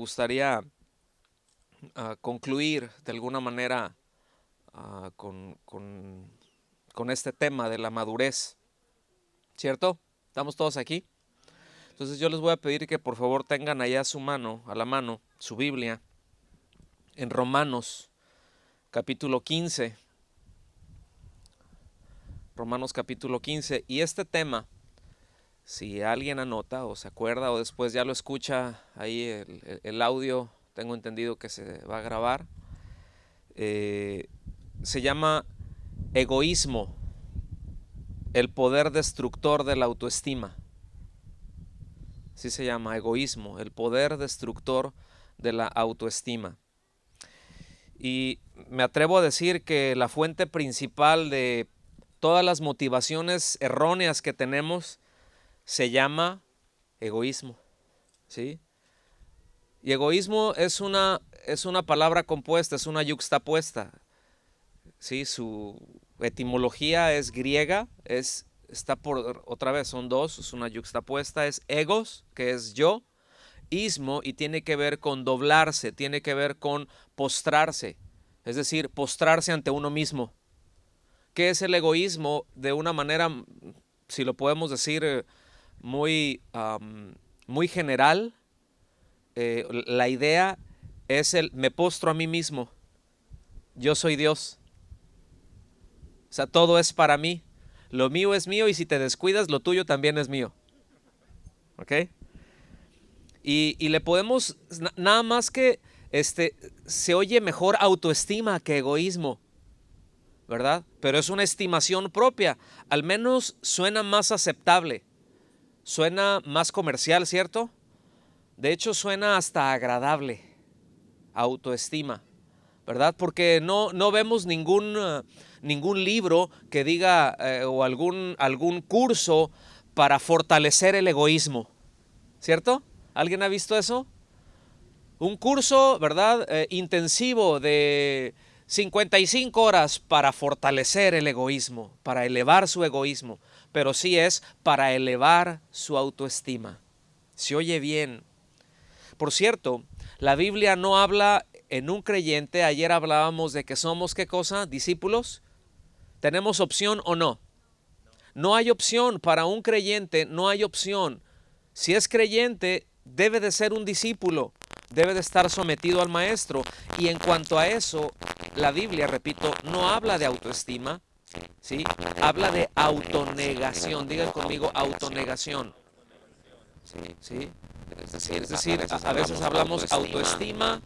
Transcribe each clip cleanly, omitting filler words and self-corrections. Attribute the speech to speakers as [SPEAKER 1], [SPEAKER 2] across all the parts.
[SPEAKER 1] Gustaría concluir de alguna manera con este tema de la madurez, ¿cierto? ¿Estamos todos aquí? Entonces yo les voy a pedir que por favor tengan allá a la mano, su Biblia, en Romanos capítulo 15. Romanos capítulo 15. Y este tema, si alguien anota o se acuerda o después ya lo escucha ahí el audio, tengo entendido que se va a grabar, se llama egoísmo, el poder destructor de la autoestima. Así se llama, egoísmo, el poder destructor de la autoestima. Y me atrevo a decir que la fuente principal de todas las motivaciones erróneas que tenemos se llama egoísmo, ¿sí? Y egoísmo es una palabra compuesta, es una yuxtapuesta, ¿sí? Su etimología es griega, está por, otra vez, son dos, es una yuxtapuesta, es egos, que es yo, ismo, y tiene que ver con doblarse, tiene que ver con postrarse, es decir, postrarse ante uno mismo. ¿Qué es el egoísmo? De una manera, si lo podemos decir, muy, muy general, la idea es me postro a mí mismo, yo soy Dios. O sea, todo es para mí. Lo mío es mío y si te descuidas, lo tuyo también es mío. ¿Ok? Y le podemos, nada más que, se oye mejor autoestima que egoísmo, ¿verdad? Pero es una estimación propia. Al menos suena más aceptable. Suena más comercial, ¿cierto? De hecho, suena hasta agradable. Autoestima, ¿verdad? Porque no vemos ningún libro que diga o algún curso para fortalecer el egoísmo, ¿cierto? ¿Alguien ha visto eso? Un curso, ¿verdad? Intensivo de 55 horas para fortalecer el egoísmo, para elevar su egoísmo, pero sí es para elevar su autoestima. Se oye bien. Por cierto, la Biblia no habla en un creyente. Ayer hablábamos de que somos, ¿qué cosa? Discípulos. ¿Tenemos opción o no? No hay opción para un creyente, no hay opción. Si es creyente, debe de ser un discípulo, debe de estar sometido al maestro. Y en cuanto a eso, la Biblia, repito, no habla de autoestima, ¿sí? Habla de autonegación. Digan conmigo, autonegación. ¿Sí? Es decir, a veces hablamos autoestima,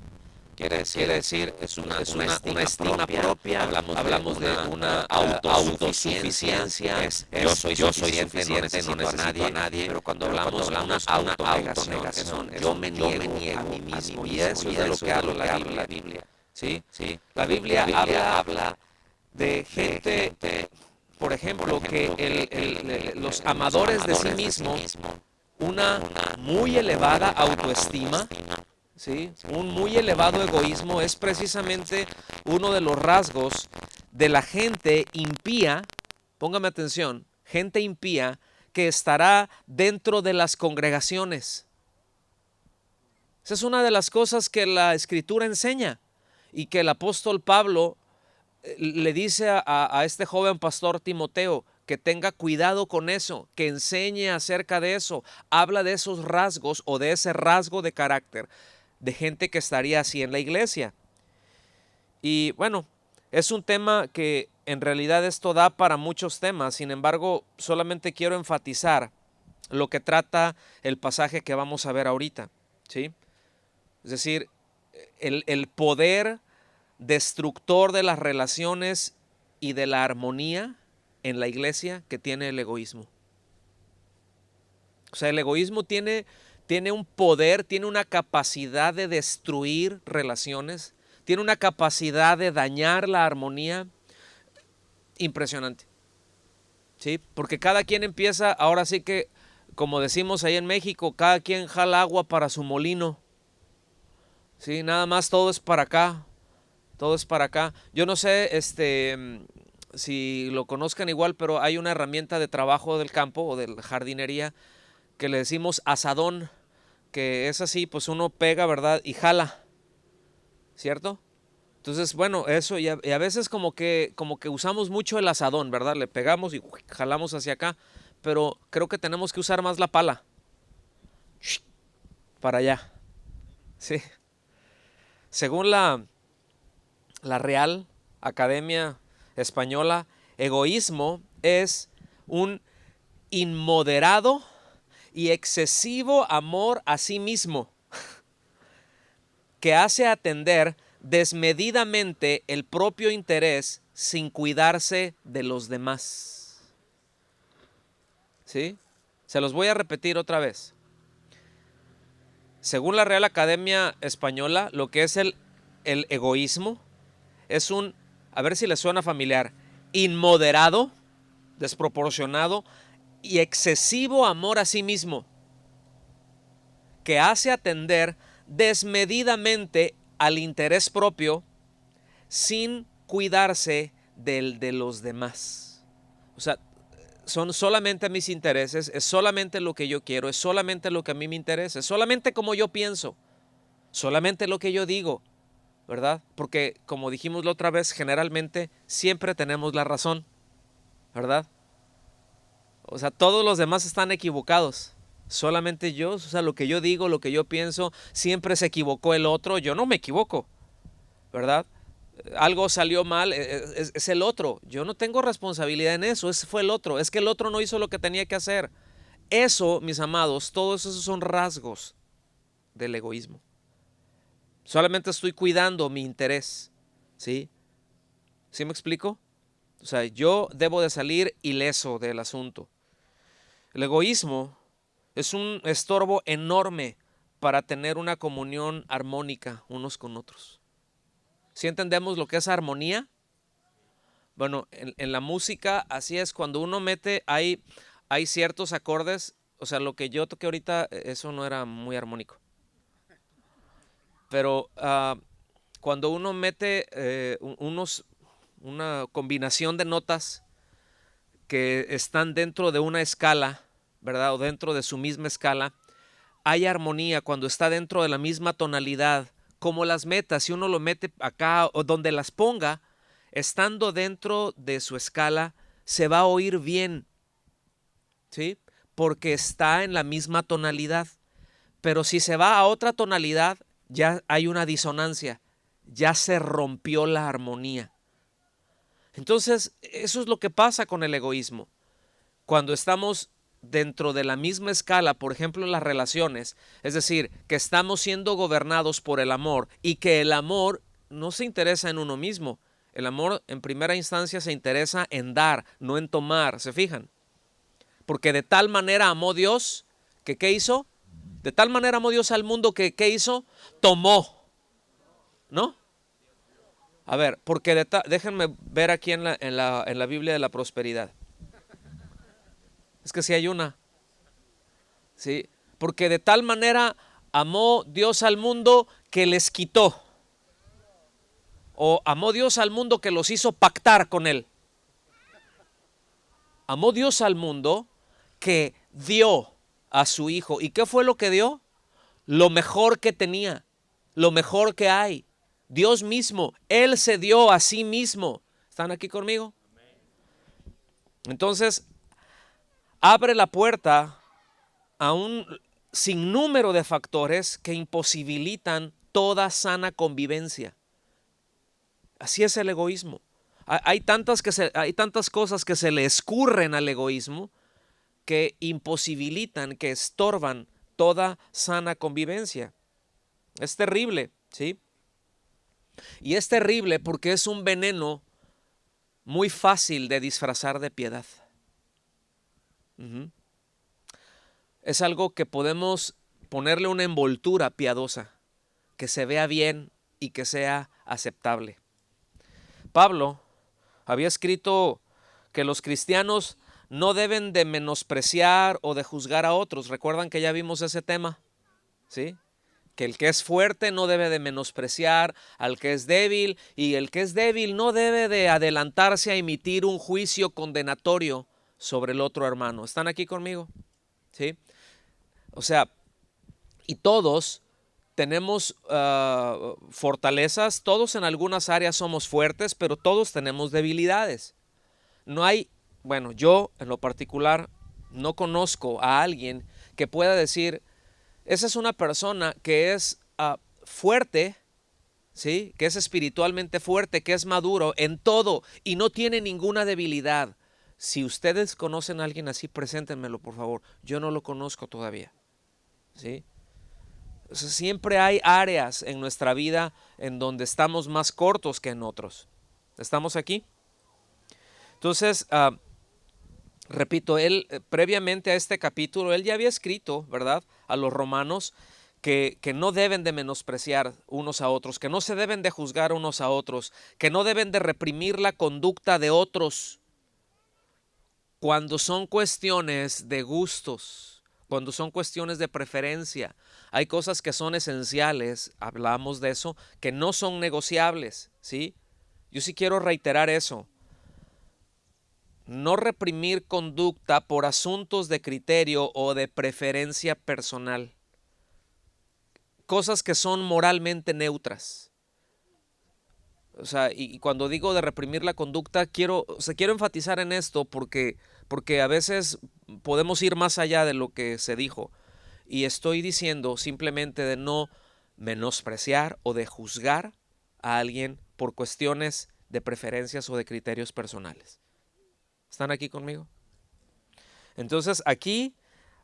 [SPEAKER 1] quiere decir una estima propia, hablamos de una autosuficiencia, yo soy suficiente, no necesito a nadie, pero cuando hablamos de una autonegación, yo me niego a mí mismo, y eso es de lo que habla la Biblia. ¿Sí? La Biblia habla de gente, por ejemplo, que los amadores de sí mismos, una muy elevada autoestima, ¿sí? Un muy elevado egoísmo es precisamente uno de los rasgos de la gente impía, póngame atención, gente impía que estará dentro de las congregaciones. Esa es una de las cosas que la Escritura enseña y que el apóstol Pablo le dice a este joven pastor Timoteo que tenga cuidado con eso, que enseñe acerca de eso, habla de esos rasgos o de ese rasgo de carácter de gente que estaría así en la iglesia. Y bueno, es un tema que en realidad esto da para muchos temas, sin embargo, solamente quiero enfatizar lo que trata el pasaje que vamos a ver ahorita, ¿sí? Es decir, el poder destructor de las relaciones y de la armonía en la iglesia que tiene el egoísmo. O sea, el egoísmo tiene un poder, tiene una capacidad de destruir relaciones, tiene una capacidad de dañar la armonía impresionante. ¿Sí? Porque cada quien empieza, ahora sí que, como decimos ahí en México, cada quien jala agua para su molino. ¿Sí? Nada más todo es para acá. Todo es para acá. Yo no sé si lo conozcan igual, pero hay una herramienta de trabajo del campo o de jardinería que le decimos asadón. que es así, pues uno pega, ¿verdad? Y jala, ¿cierto? Entonces, bueno, eso y a veces como que usamos mucho el asadón, ¿verdad? Le pegamos y jalamos hacia acá, pero creo que tenemos que usar más la pala para allá, ¿sí? Según la Real Academia Española, egoísmo es un inmoderado y excesivo amor a sí mismo que hace atender desmedidamente el propio interés sin cuidarse de los demás. ¿Sí? Se los voy a repetir otra vez. Según la Real Academia Española, lo que es el egoísmo es un, a ver si les suena familiar, inmoderado, desproporcionado y excesivo amor a sí mismo, que hace atender desmedidamente al interés propio sin cuidarse del de los demás. O sea, son solamente mis intereses, es solamente lo que yo quiero, es solamente lo que a mí me interesa, es solamente como yo pienso, solamente lo que yo digo, ¿verdad? Porque como dijimos la otra vez, generalmente siempre tenemos la razón, ¿verdad? O sea, todos los demás están equivocados. Solamente yo, o sea, lo que yo digo, lo que yo pienso, siempre se equivocó el otro, yo no me equivoco, ¿verdad? Algo salió mal, es el otro. Yo no tengo responsabilidad en eso, ese fue el otro. Es que el otro no hizo lo que tenía que hacer. Eso, mis amados, todos esos son rasgos del egoísmo. Solamente estoy cuidando mi interés, ¿sí? ¿Sí me explico? O sea, yo debo de salir ileso del asunto. El egoísmo es un estorbo enorme para tener una comunión armónica unos con otros. ¿Sí entendemos lo que es armonía? Bueno, en la música así es, cuando uno mete, hay ciertos acordes, o sea, lo que yo toqué ahorita, eso no era muy armónico. Pero cuando uno mete una combinación de notas que están dentro de una escala, ¿verdad? O dentro de su misma escala, hay armonía cuando está dentro de la misma tonalidad, como las metas, si uno lo mete acá o donde las ponga, estando dentro de su escala, se va a oír bien, ¿sí? Porque está en la misma tonalidad. Pero si se va a otra tonalidad, ya hay una disonancia, ya se rompió la armonía. Entonces, eso es lo que pasa con el egoísmo. Cuando estamos dentro de la misma escala, por ejemplo en las relaciones, es decir, que estamos siendo gobernados por el amor y que el amor no se interesa en uno mismo. El amor en primera instancia se interesa en dar, no en tomar, ¿se fijan? Porque de tal manera amó Dios que ¿qué hizo? De tal manera amó Dios al mundo que ¿qué hizo? Tomó, ¿no? A ver, porque déjenme ver aquí en la Biblia de la prosperidad. Es que si hay una, ¿sí? Porque de tal manera amó Dios al mundo que les quitó. O amó Dios al mundo que los hizo pactar con él. Amó Dios al mundo que dio a su hijo. ¿Y qué fue lo que dio? Lo mejor que tenía, lo mejor que hay. Dios mismo, Él se dio a sí mismo. ¿Están aquí conmigo? Entonces, abre la puerta a un sinnúmero de factores que imposibilitan toda sana convivencia. Así es el egoísmo. Hay tantas cosas que se le escurren al egoísmo que imposibilitan, que estorban toda sana convivencia. Es terrible, ¿sí? Y es terrible porque es un veneno muy fácil de disfrazar de piedad. Es algo que podemos ponerle una envoltura piadosa, que se vea bien y que sea aceptable. Pablo había escrito que los cristianos no deben de menospreciar o de juzgar a otros. ¿Recuerdan que ya vimos ese tema? ¿Sí? Que el que es fuerte no debe de menospreciar al que es débil, y el que es débil no debe de adelantarse a emitir un juicio condenatorio sobre el otro hermano. ¿Están aquí conmigo? ¿Sí? O sea, Y todos tenemos fortalezas, todos en algunas áreas somos fuertes, pero todos tenemos debilidades. No hay, bueno, yo en lo particular no conozco a alguien que pueda decir, esa es una persona que es fuerte, ¿sí? Que es espiritualmente fuerte, que es maduro en todo y no tiene ninguna debilidad. Si ustedes conocen a alguien así, preséntenmelo, por favor. Yo no lo conozco todavía, ¿sí? O sea, siempre hay áreas en nuestra vida en donde estamos más cortos que en otros. ¿Estamos aquí? Entonces, repito, él previamente a este capítulo, él ya había escrito, ¿verdad?, a los romanos que no deben de menospreciar unos a otros, que no se deben de juzgar unos a otros, que no deben de reprimir la conducta de otros cuando son cuestiones de gustos, cuando son cuestiones de preferencia. Hay cosas que son esenciales, hablamos de eso, que no son negociables, ¿sí? Yo sí quiero reiterar eso. No reprimir conducta por asuntos de criterio o de preferencia personal. Cosas que son moralmente neutras. O sea, y cuando digo de reprimir la conducta, quiero enfatizar en esto porque a veces podemos ir más allá de lo que se dijo. Y estoy diciendo simplemente de no menospreciar o de juzgar a alguien por cuestiones de preferencias o de criterios personales. ¿Están aquí conmigo? Entonces aquí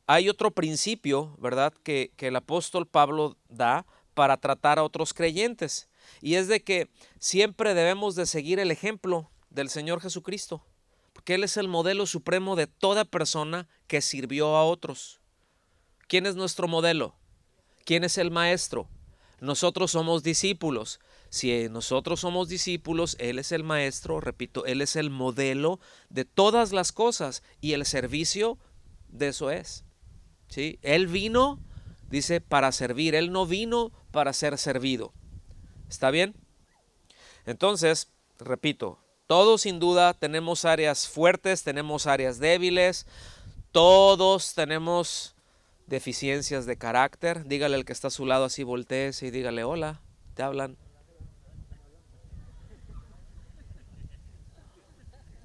[SPEAKER 1] hay otro principio, ¿verdad?, que el apóstol Pablo da para tratar a otros creyentes. Y es de que siempre debemos de seguir el ejemplo del Señor Jesucristo, porque Él es el modelo supremo de toda persona que sirvió a otros. ¿Quién es nuestro modelo? ¿Quién es el maestro? Nosotros somos discípulos. Si nosotros somos discípulos, Él es el maestro, repito, Él es el modelo de todas las cosas y el servicio de eso es. ¿Sí? Él vino, dice, para servir. Él no vino para ser servido. ¿Está bien? Entonces, repito, todos sin duda tenemos áreas fuertes, tenemos áreas débiles, todos tenemos deficiencias de carácter. Dígale al que está a su lado así, volteese y dígale, hola, te hablan.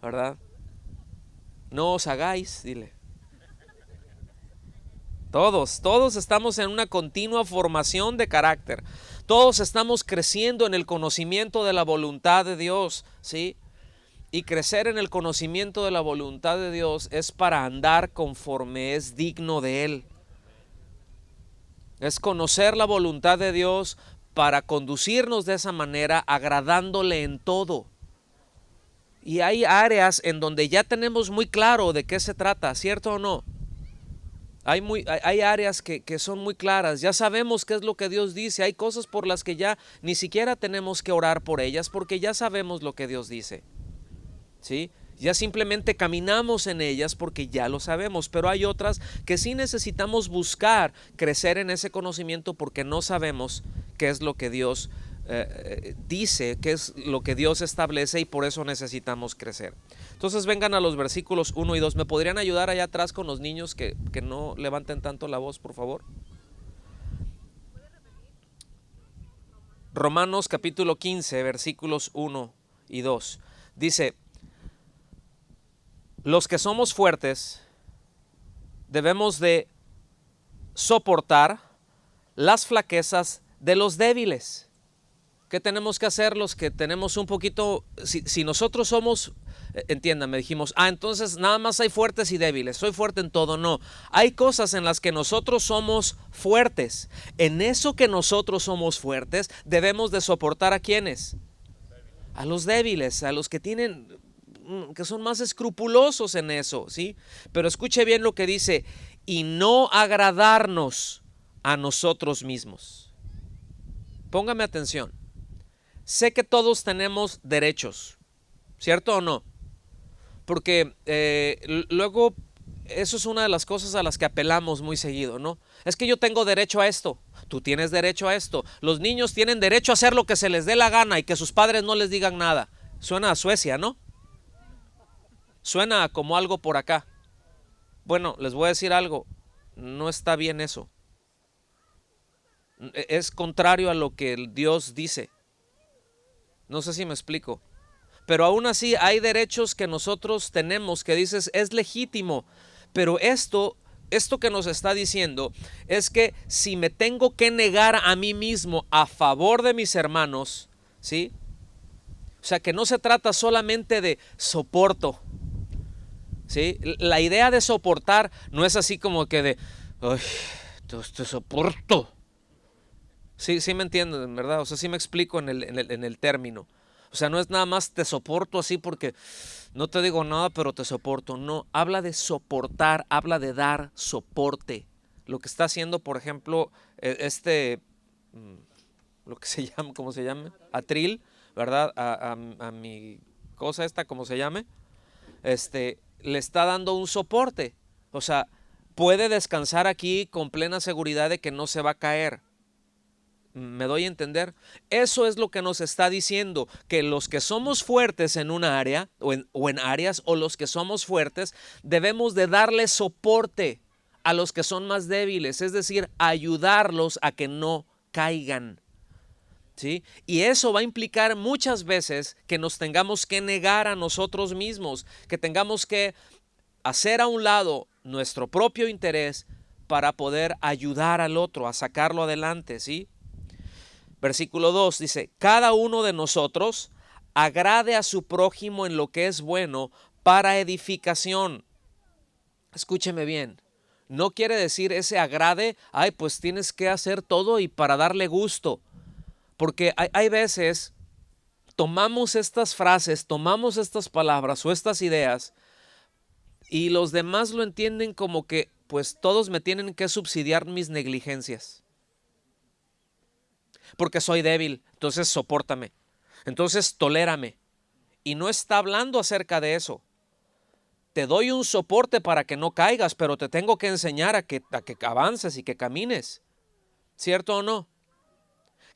[SPEAKER 1] ¿Verdad? No os hagáis, dile. Todos estamos en una continua formación de carácter. Todos estamos creciendo en el conocimiento de la voluntad de Dios, ¿sí? Y crecer en el conocimiento de la voluntad de Dios es para andar conforme es digno de Él. Es conocer la voluntad de Dios para conducirnos de esa manera, agradándole en todo. Y hay áreas en donde ya tenemos muy claro de qué se trata, ¿cierto o no? Hay áreas que son muy claras, ya sabemos qué es lo que Dios dice, hay cosas por las que ya ni siquiera tenemos que orar por ellas porque ya sabemos lo que Dios dice, ¿sí? Ya simplemente caminamos en ellas porque ya lo sabemos, pero hay otras que sí necesitamos buscar crecer en ese conocimiento porque no sabemos qué es lo que Dios dice, qué es lo que Dios establece y por eso necesitamos crecer. Entonces vengan a los versículos 1 y 2. ¿Me podrían ayudar allá atrás con los niños que no levanten tanto la voz, por favor? Romanos capítulo 15, versículos 1 y 2. Dice, los que somos fuertes debemos de soportar las flaquezas de los débiles. ¿Qué tenemos que hacer los que tenemos un poquito? Si nosotros somos, entiéndame, dijimos, entonces nada más hay fuertes y débiles, soy fuerte en todo. No, hay cosas en las que nosotros somos fuertes. En eso que nosotros somos fuertes, debemos de soportar ¿a quiénes? A los débiles, a los que tienen, que son más escrupulosos en eso, ¿sí? Pero escuche bien lo que dice, y no agradarnos a nosotros mismos. Póngame atención. Sé que todos tenemos derechos, ¿cierto o no? Porque luego eso es una de las cosas a las que apelamos muy seguido, ¿no? Es que yo tengo derecho a esto, tú tienes derecho a esto. Los niños tienen derecho a hacer lo que se les dé la gana y que sus padres no les digan nada. Suena a Suecia, ¿no? Suena como algo por acá. Bueno, les voy a decir algo, no está bien eso. Es contrario a lo que el Dios dice. No sé si me explico. Pero aún así hay derechos que nosotros tenemos que dices es legítimo. Pero esto que nos está diciendo es que si me tengo que negar a mí mismo a favor de mis hermanos, ¿sí? O sea, que no se trata solamente de soporto, ¿sí? La idea de soportar no es así como que de, ay, te soporto. Sí, sí me entienden, ¿verdad? O sea, sí me explico en el término. O sea, no es nada más te soporto así porque no te digo nada, pero te soporto. No, habla de soportar, habla de dar soporte. Lo que está haciendo, por ejemplo, lo que se llama, ¿cómo se llama? Atril, ¿verdad? A mi cosa esta, ¿cómo se llame? Le está dando un soporte. O sea, puede descansar aquí con plena seguridad de que no se va a caer. ¿Me doy a entender? Eso es lo que nos está diciendo, que los que somos fuertes en un área o en áreas o los que somos fuertes debemos de darle soporte a los que son más débiles, es decir, ayudarlos a que no caigan. ¿Sí? Y eso va a implicar muchas veces que nos tengamos que negar a nosotros mismos, que tengamos que hacer a un lado nuestro propio interés para poder ayudar al otro a sacarlo adelante, ¿sí? Versículo 2 dice, cada uno de nosotros agrade a su prójimo en lo que es bueno para edificación. Escúcheme bien, no quiere decir ese agrade, ay, pues tienes que hacer todo y para darle gusto. Porque hay veces tomamos estas frases, tomamos estas palabras o estas ideas y los demás lo entienden como que pues todos me tienen que subsidiar mis negligencias. Porque soy débil, entonces sopórtame, entonces tolérame. Y no está hablando acerca de eso. Te doy un soporte para que no caigas, pero te tengo que enseñar a que avances y que camines. ¿Cierto o no?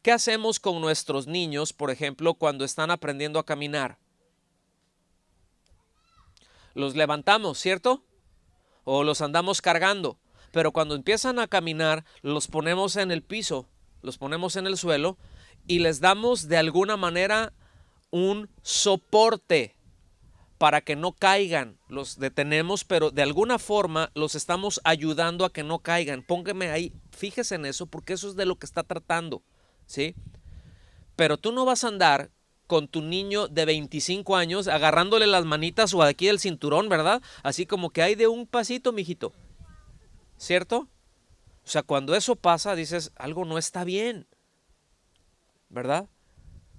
[SPEAKER 1] ¿Qué hacemos con nuestros niños, por ejemplo, cuando están aprendiendo a caminar? Los levantamos, ¿cierto? O los andamos cargando. Pero cuando empiezan a caminar, los ponemos en el piso, los ponemos en el suelo y les damos de alguna manera un soporte para que no caigan. Los detenemos, pero de alguna forma los estamos ayudando a que no caigan. Póngame ahí, fíjese en eso, porque eso es de lo que está tratando, ¿sí? Pero tú no vas a andar con tu niño de 25 años agarrándole las manitas o aquí el cinturón, ¿verdad? Así como que hay de un pasito, mijito, ¿cierto? O sea, cuando eso pasa, dices, algo no está bien, ¿verdad?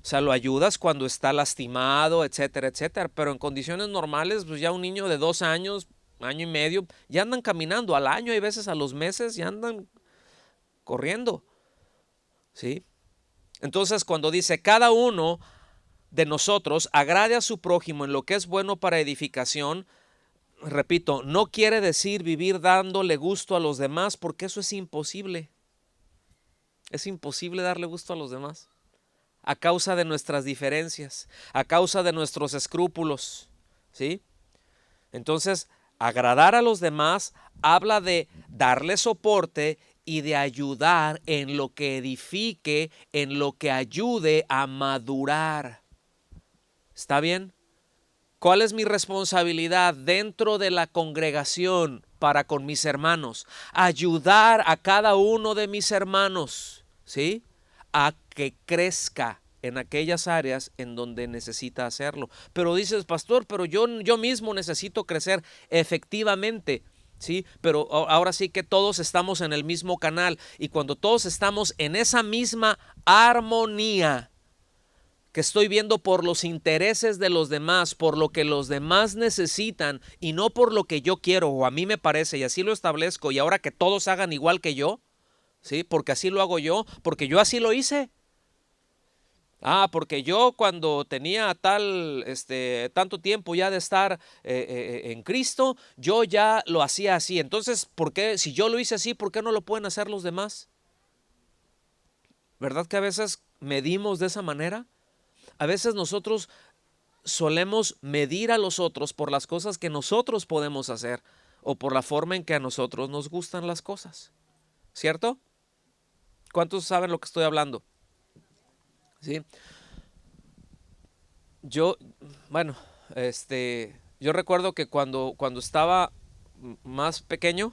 [SPEAKER 1] O sea, lo ayudas cuando está lastimado, etcétera, etcétera. Pero en condiciones normales, pues ya un niño de 2 años, año y medio, ya andan caminando al año, hay veces a los meses, ya andan corriendo, ¿sí? Entonces, cuando dice, cada uno de nosotros agrade a su prójimo en lo que es bueno para edificación, repito, no quiere decir vivir dándole gusto a los demás, porque eso es imposible. Es imposible darle gusto a los demás a causa de nuestras diferencias, a causa de nuestros escrúpulos, ¿sí? Entonces, agradar a los demás habla de darle soporte y de ayudar en lo que edifique, en lo que ayude a madurar. ¿Está bien? ¿Cuál es mi responsabilidad dentro de la congregación para con mis hermanos? Ayudar a cada uno de mis hermanos, ¿sí? A que crezca en aquellas áreas en donde necesita hacerlo. Pero dices, pastor, pero yo mismo necesito crecer. Efectivamente, ¿sí? Pero ahora sí que todos estamos en el mismo canal y cuando todos estamos en esa misma armonía, que estoy viendo por los intereses de los demás, por lo que los demás necesitan y no por lo que yo quiero o a mí me parece y así lo establezco y ahora que todos hagan igual que yo, ¿sí? Porque así lo hago yo, porque yo así lo hice. Porque yo cuando tenía tanto tiempo ya de estar en Cristo, yo ya lo hacía así. Entonces, ¿por qué? Si yo lo hice así, ¿por qué no lo pueden hacer los demás? ¿Verdad que a veces medimos de esa manera? A veces nosotros solemos medir a los otros por las cosas que nosotros podemos hacer o por la forma en que a nosotros nos gustan las cosas, ¿cierto? ¿Cuántos saben lo que estoy hablando? ¿Sí? Yo, bueno, yo recuerdo que cuando estaba más pequeño,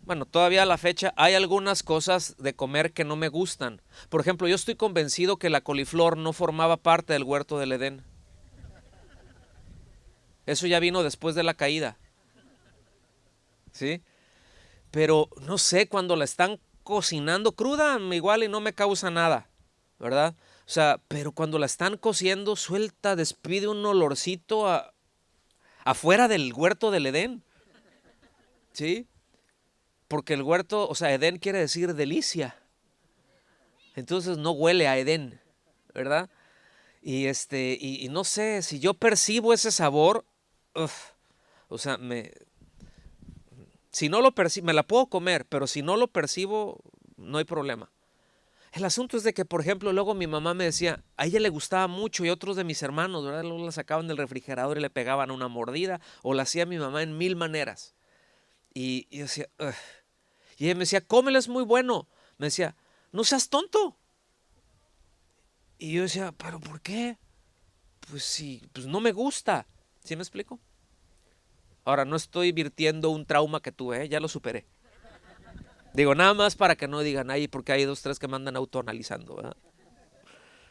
[SPEAKER 1] bueno, todavía a la fecha, hay algunas cosas de comer que no me gustan. Por ejemplo, yo estoy convencido que la coliflor no formaba parte del huerto del Edén. Eso ya vino después de la caída, ¿sí? Pero no sé, cuando la están cocinando cruda, igual y no me causa nada, ¿verdad? O sea, pero cuando la están cociendo, suelta, despide un olorcito afuera del huerto del Edén, ¿sí? Porque el huerto, o sea, Edén quiere decir delicia. Entonces no huele a Edén, ¿verdad? Y no sé, si yo percibo ese sabor, uf, o sea, si no lo percibo, me la puedo comer, pero si no lo percibo, no hay problema. El asunto es de que, por ejemplo, luego mi mamá me decía, a ella le gustaba mucho y otros de mis hermanos, ¿verdad? Luego la sacaban del refrigerador y le pegaban una mordida, o la hacía mi mamá en mil maneras. Y yo decía, "Ugh". Y ella me decía, cómelo, es muy bueno. Me decía, no seas tonto. Y yo decía, ¿pero por qué? Pues sí, pues no me gusta. ¿Sí me explico? Ahora, no estoy virtiendo un trauma que tuve, ¿eh? Ya lo superé. Digo, nada más para que no digan ahí, porque hay dos, tres que me andan autoanalizando, ¿verdad?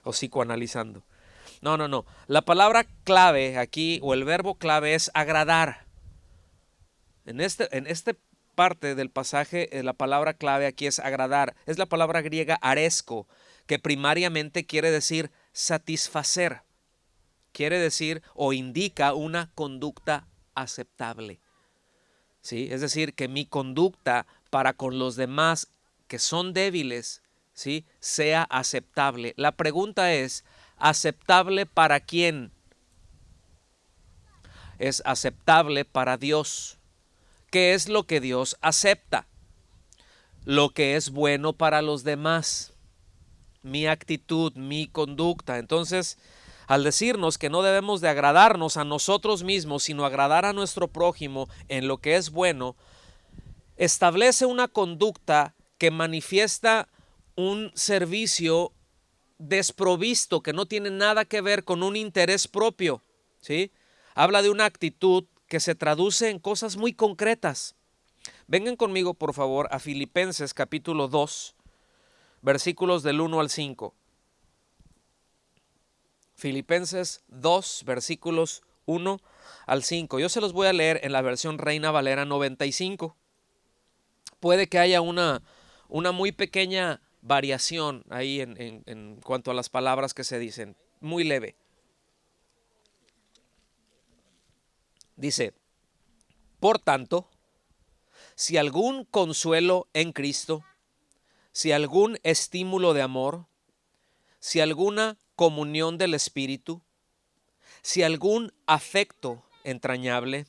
[SPEAKER 1] O psicoanalizando. No, no, no. La palabra clave aquí, o el verbo clave, es agradar. En este parte del pasaje, la palabra clave aquí es agradar. Es la palabra griega aresco, que primariamente quiere decir satisfacer. Quiere decir o indica una conducta aceptable. ¿Sí? Es decir, que mi conducta para con los demás que son débiles, ¿sí?, sea aceptable. La pregunta es, ¿aceptable para quién? Es aceptable para Dios. ¿Qué es lo que Dios acepta? Lo que es bueno para los demás. Mi actitud, mi conducta. Entonces, al decirnos que no debemos de agradarnos a nosotros mismos, sino agradar a nuestro prójimo en lo que es bueno, establece una conducta que manifiesta un servicio desprovisto, que no tiene nada que ver con un interés propio, ¿sí? Habla de una actitud que se traduce en cosas muy concretas. Vengan conmigo, por favor, a Filipenses capítulo 2, versículos del 1 al 5. Filipenses 2, versículos 1 al 5. Yo se los voy a leer en la versión Reina Valera 95. Puede que haya una muy pequeña variación ahí en cuanto a las palabras que se dicen, muy leve. Dice, por tanto, si algún consuelo en Cristo, si algún estímulo de amor, si alguna comunión del Espíritu, si algún afecto entrañable,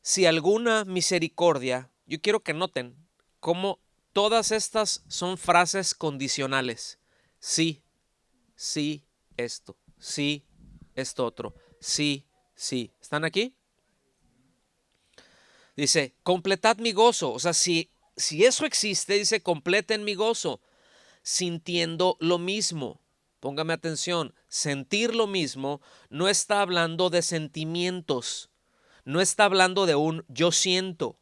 [SPEAKER 1] si alguna misericordia, yo quiero que noten cómo todas estas son frases condicionales. Sí, sí, esto, sí, esto otro, sí, sí. ¿Están aquí? Dice, completad mi gozo. O sea, si eso existe, dice, completen mi gozo, sintiendo lo mismo. Póngame atención, sentir lo mismo no está hablando de sentimientos, no está hablando de un yo siento.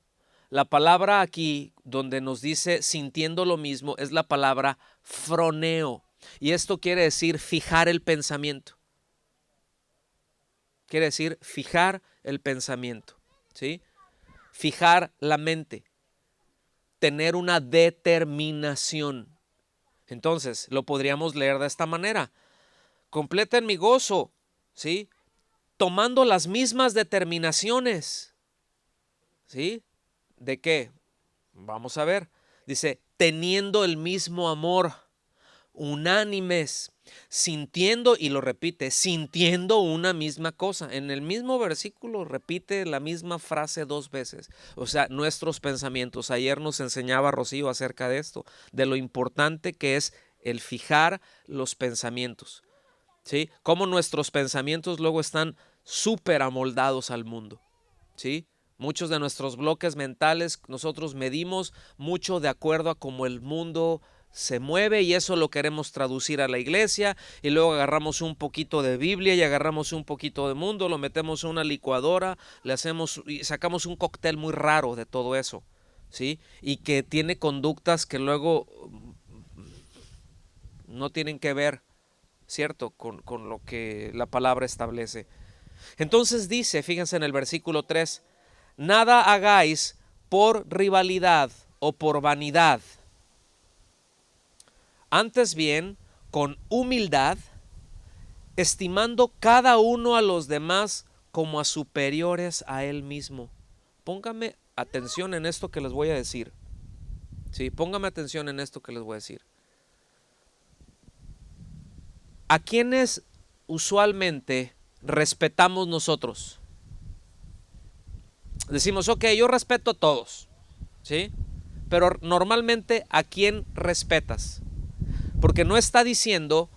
[SPEAKER 1] La palabra aquí donde nos dice sintiendo lo mismo es la palabra froneo. Y esto quiere decir fijar el pensamiento. Quiere decir fijar el pensamiento, ¿sí? Fijar la mente, tener una determinación. Entonces, lo podríamos leer de esta manera. Completen mi gozo, ¿sí? Tomando las mismas determinaciones, ¿sí? ¿De qué? Vamos a ver. Dice, teniendo el mismo amor, unánimes, sintiendo, y lo repite, sintiendo una misma cosa. En el mismo versículo repite la misma frase dos veces. O sea, nuestros pensamientos. Ayer nos enseñaba Rocío acerca de esto, de lo importante que es el fijar los pensamientos, ¿sí? Cómo nuestros pensamientos luego están súper amoldados al mundo, ¿sí? Muchos de nuestros bloques mentales nosotros medimos mucho de acuerdo a cómo el mundo se mueve y eso lo queremos traducir a la iglesia y luego agarramos un poquito de Biblia y agarramos un poquito de mundo, lo metemos en una licuadora, le hacemos y sacamos un cóctel muy raro de todo eso, ¿sí? Y que tiene conductas que luego no tienen que ver, ¿cierto?, con lo que la palabra establece. Entonces dice, fíjense en el versículo 3, nada hagáis por rivalidad o por vanidad, antes bien con humildad, estimando cada uno a los demás como a superiores a él mismo. Póngame atención en esto que les voy a decir. Sí, póngame atención en esto que les voy a decir. ¿A quiénes usualmente respetamos nosotros? Decimos, ok, yo respeto a todos, ¿sí? Pero normalmente, ¿a quién respetas? Porque no está diciendo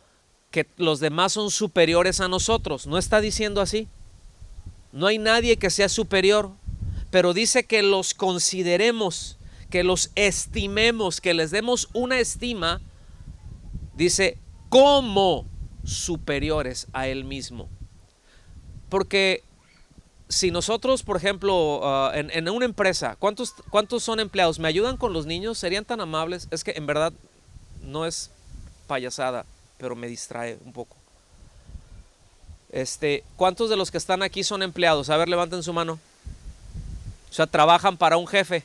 [SPEAKER 1] que los demás son superiores a nosotros, no está diciendo así. No hay nadie que sea superior, pero dice que los consideremos, que los estimemos, que les demos una estima, dice, como superiores a él mismo. Porque si nosotros, por ejemplo, en una empresa, ¿cuántos son empleados? ¿Me ayudan con los niños? ¿Serían tan amables? Es que en verdad no es payasada, pero me distrae un poco. ¿Cuántos de los que están aquí son empleados? A ver, levanten su mano. O sea, trabajan para un jefe,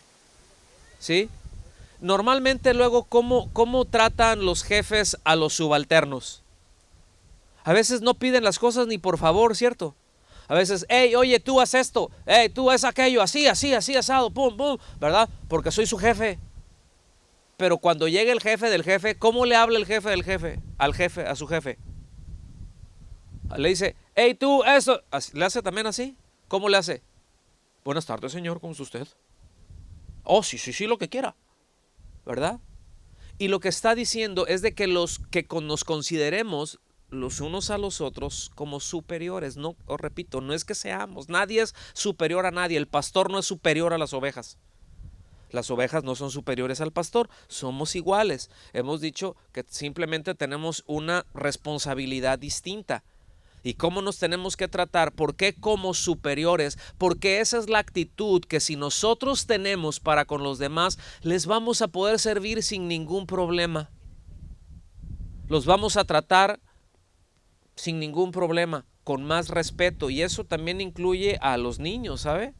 [SPEAKER 1] ¿sí? Normalmente luego, ¿cómo tratan los jefes a los subalternos? A veces no piden las cosas ni por favor, ¿cierto? A veces, hey, oye, tú haz esto, hey, tú haz aquello, así, asado, pum, pum, ¿verdad? Porque soy su jefe. Pero cuando llega el jefe del jefe, ¿cómo le habla el jefe del jefe? Al jefe, a su jefe. Le dice, hey, tú, eso. ¿Le hace también así? ¿Cómo le hace? Buenas tardes, señor, ¿cómo está usted? Oh, sí, lo que quiera, ¿verdad? Y lo que está diciendo es de que nos consideremos los unos a los otros como superiores. No, os repito, no es que seamos, nadie es superior a nadie. El pastor no es superior a las ovejas. Las ovejas no son superiores al pastor, somos iguales. Hemos dicho que simplemente tenemos una responsabilidad distinta. ¿Y cómo nos tenemos que tratar? ¿Por qué como superiores? Porque esa es la actitud que si nosotros tenemos para con los demás, les vamos a poder servir sin ningún problema. Los vamos a tratar sin ningún problema, con más respeto. Y eso también incluye a los niños, ¿sabe?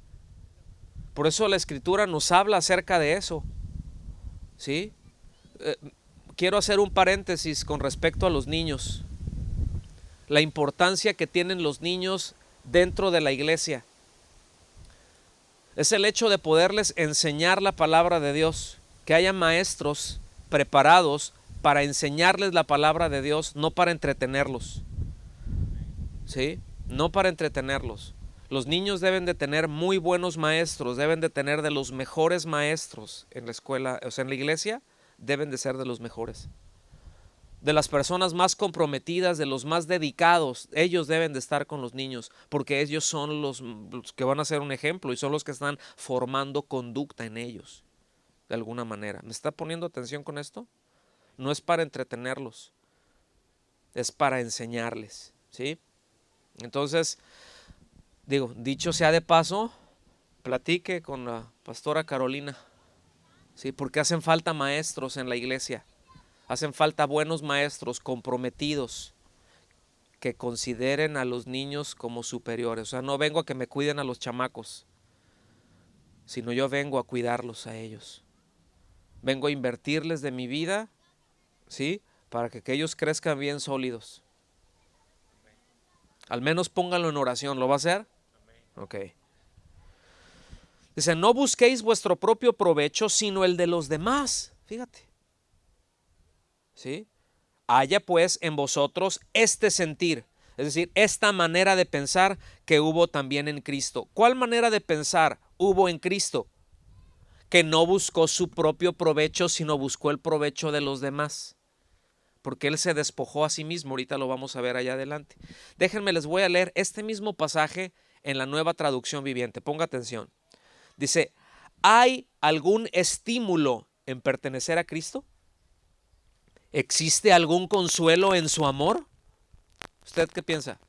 [SPEAKER 1] Por eso la Escritura nos habla acerca de eso, ¿sí? Quiero hacer un paréntesis con respecto a los niños. La importancia que tienen los niños dentro de la iglesia. Es el hecho de poderles enseñar la palabra de Dios. Que haya maestros preparados para enseñarles la palabra de Dios, no para entretenerlos. ¿Sí? No para entretenerlos. Los niños deben de tener muy buenos maestros, deben de tener de los mejores maestros en la escuela, o sea, en la iglesia, deben de ser de los mejores. De las personas más comprometidas, de los más dedicados, ellos deben de estar con los niños, porque ellos son los que van a ser un ejemplo y son los que están formando conducta en ellos, de alguna manera. ¿Me está poniendo atención con esto? No es para entretenerlos, es para enseñarles, ¿sí? Entonces, dicho sea de paso, platique con la pastora Carolina, ¿sí? Porque hacen falta maestros en la iglesia. Hacen falta buenos maestros comprometidos que consideren a los niños como superiores. O sea, no vengo a que me cuiden a los chamacos, sino yo vengo a cuidarlos a ellos. Vengo a invertirles de mi vida, ¿sí? Para que ellos crezcan bien sólidos. Al menos pónganlo en oración. ¿Lo va a hacer? Ok. Dice, no busquéis vuestro propio provecho, sino el de los demás. Fíjate. ¿Sí? Haya pues en vosotros este sentir, es decir, esta manera de pensar que hubo también en Cristo. ¿Cuál manera de pensar hubo en Cristo? Que no buscó su propio provecho, sino buscó el provecho de los demás. Porque Él se despojó a sí mismo. Ahorita lo vamos a ver allá adelante. Déjenme, les voy a leer este mismo pasaje en la Nueva Traducción Viviente. Ponga atención. Dice, ¿hay algún estímulo en pertenecer a Cristo? ¿Existe algún consuelo en su amor? ¿Usted qué piensa?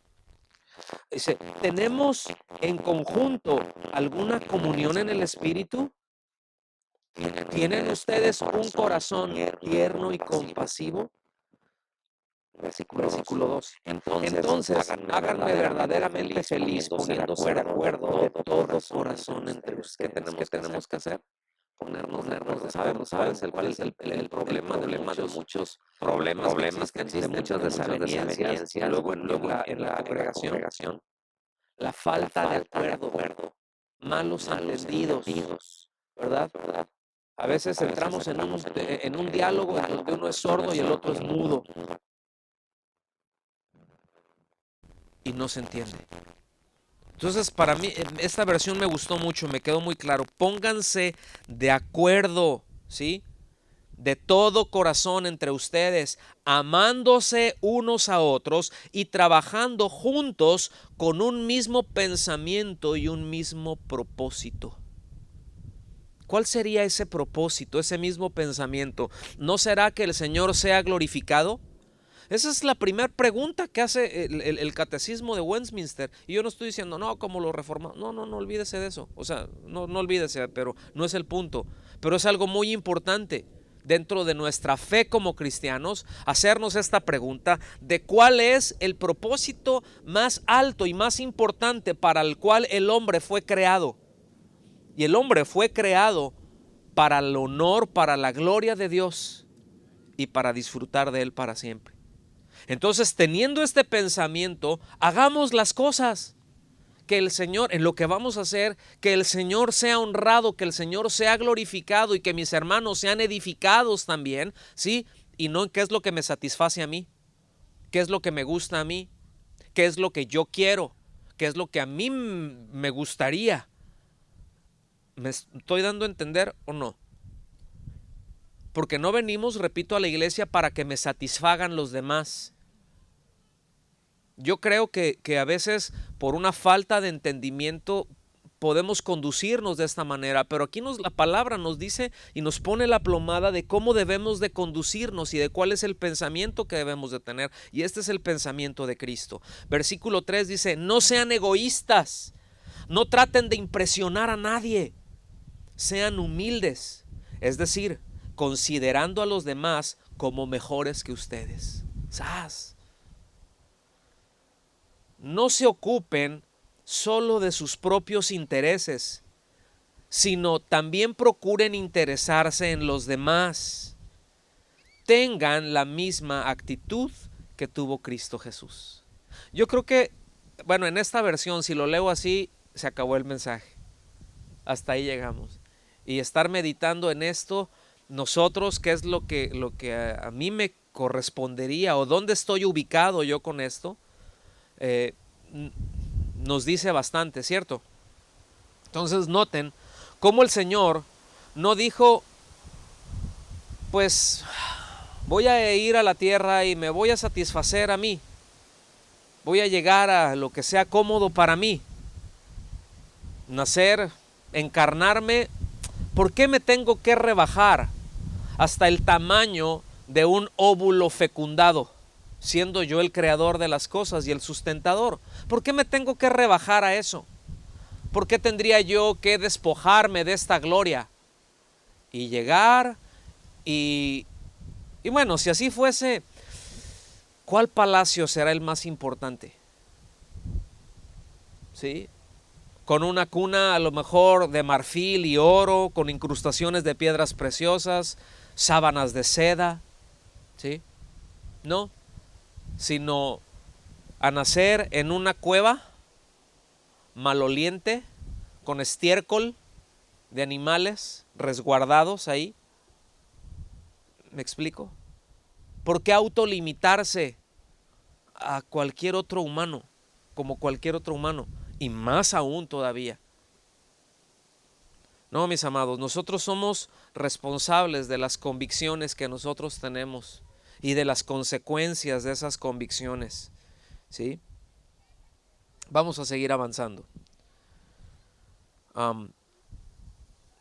[SPEAKER 1] Dice, ¿tenemos en conjunto alguna comunión en el Espíritu? ¿Tienen ustedes un corazón tierno y compasivo? Versículo 2. Entonces, háganme verdaderamente feliz poniéndose de acuerdo de todo corazón entre ustedes. ¿Qué tenemos que hacer? Ponernos de acuerdo. ¿Sabes cuál es el problema de muchos problemas que existen, muchas desavenencias, y luego en la congregación? La falta de acuerdo, malos entendidos, ¿verdad? A veces entramos en un diálogo en donde uno es sordo y el otro es mudo y no se entiende. Entonces, para mí, esta versión me gustó mucho, me quedó muy claro. Pónganse de acuerdo, ¿sí? De todo corazón entre ustedes, amándose unos a otros y trabajando juntos con un mismo pensamiento y un mismo propósito. ¿Cuál sería ese propósito, ese mismo pensamiento? ¿No será que el Señor sea glorificado? Esa es la primera pregunta que hace el catecismo de Westminster. Y yo no estoy diciendo, no, como lo reformamos. No, no, no olvídese de eso. O sea, no olvídese, pero no es el punto. Pero es algo muy importante dentro de nuestra fe como cristianos, hacernos esta pregunta de cuál es el propósito más alto y más importante para el cual el hombre fue creado. Y el hombre fue creado para el honor, para la gloria de Dios y para disfrutar de Él para siempre. Entonces, teniendo este pensamiento, hagamos las cosas que el Señor, en lo que vamos a hacer, que el Señor sea honrado, que el Señor sea glorificado y que mis hermanos sean edificados también, ¿sí? Y no qué es lo que me satisface a mí, qué es lo que me gusta a mí, qué es lo que yo quiero, qué es lo que a mí me gustaría. ¿Me estoy dando a entender o no? Porque no venimos, repito, a la iglesia para que me satisfagan los demás. Yo creo que a veces por una falta de entendimiento podemos conducirnos de esta manera, pero aquí la palabra nos dice y nos pone la plomada de cómo debemos de conducirnos y de cuál es el pensamiento que debemos de tener. Y este es el pensamiento de Cristo. Versículo 3 dice, no sean egoístas, no traten de impresionar a nadie, sean humildes, es decir, considerando a los demás como mejores que ustedes. ¡Sas! No se ocupen solo de sus propios intereses, sino también procuren interesarse en los demás. Tengan la misma actitud que tuvo Cristo Jesús. Yo creo que, bueno, en esta versión, si lo leo así, se acabó el mensaje. Hasta ahí llegamos. Y estar meditando en esto, nosotros, qué es lo que a mí me correspondería o dónde estoy ubicado yo con esto, nos dice bastante, ¿cierto? Entonces noten cómo el Señor no dijo, pues voy a ir a la tierra y me voy a satisfacer a mí, voy a llegar a lo que sea cómodo para mí, nacer, encarnarme. ¿Por qué me tengo que rebajar hasta el tamaño de un óvulo fecundado, siendo yo el creador de las cosas y el sustentador? ¿Por qué me tengo que rebajar a eso? ¿Por qué tendría yo que despojarme de esta gloria y llegar y bueno, si así fuese, ¿cuál palacio será el más importante? ¿Sí? Con una cuna a lo mejor de marfil y oro, con incrustaciones de piedras preciosas, sábanas de seda, ¿sí? No, sino a nacer en una cueva maloliente, con estiércol de animales resguardados ahí. ¿Me explico? ¿Por qué autolimitarse a cualquier otro humano, como cualquier otro humano? Y más aún todavía. No, mis amados, nosotros somos responsables de las convicciones que nosotros tenemos y de las consecuencias de esas convicciones, ¿sí? Vamos a seguir avanzando.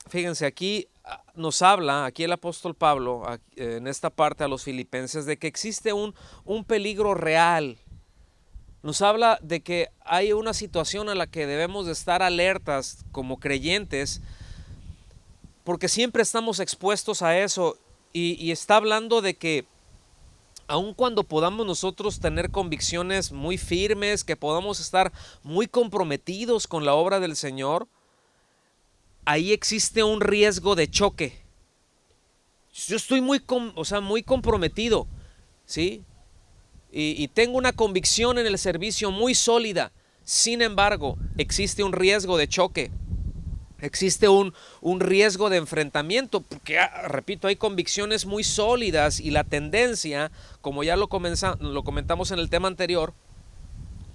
[SPEAKER 1] Fíjense, aquí nos habla aquí el apóstol Pablo en esta parte a los filipenses de que existe un peligro real. Nos habla de que hay una situación a la que debemos de estar alertas como creyentes, porque siempre estamos expuestos a eso, y está hablando de que aun cuando podamos nosotros tener convicciones muy firmes, que podamos estar muy comprometidos con la obra del Señor, ahí existe un riesgo de choque. Yo estoy muy comprometido, ¿sí? Y tengo una convicción en el servicio muy sólida. Sin embargo, existe un riesgo de choque. Existe un riesgo de enfrentamiento, porque, repito, hay convicciones muy sólidas y la tendencia, como ya lo comentamos en el tema anterior,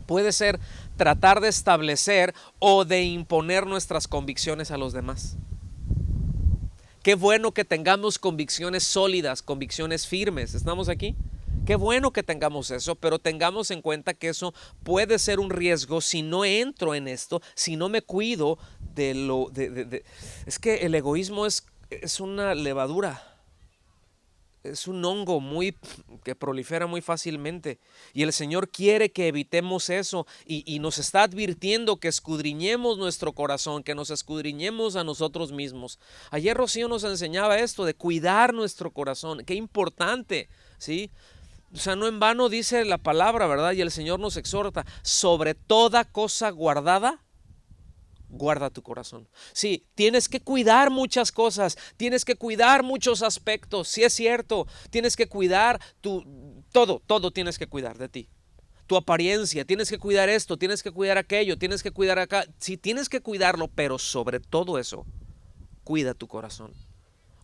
[SPEAKER 1] puede ser tratar de establecer o de imponer nuestras convicciones a los demás. Qué bueno que tengamos convicciones sólidas, convicciones firmes. ¿Estamos aquí? Qué bueno que tengamos eso, pero tengamos en cuenta que eso puede ser un riesgo si no entro en esto, si no me cuido de lo... Es que el egoísmo es una levadura, es un hongo que prolifera muy fácilmente, y el Señor quiere que evitemos eso, y nos está advirtiendo que escudriñemos nuestro corazón, que nos escudriñemos a nosotros mismos. Ayer Rocío nos enseñaba esto de cuidar nuestro corazón, qué importante, ¿sí? O sea, no en vano dice la palabra, ¿verdad? Y el Señor nos exhorta, sobre toda cosa guardada, guarda tu corazón. Sí, tienes que cuidar muchas cosas, tienes que cuidar muchos aspectos, sí es cierto, tienes que cuidar todo tienes que cuidar de ti. Tu apariencia, tienes que cuidar esto, tienes que cuidar aquello, tienes que cuidar acá. Sí, tienes que cuidarlo, pero sobre todo eso, cuida tu corazón,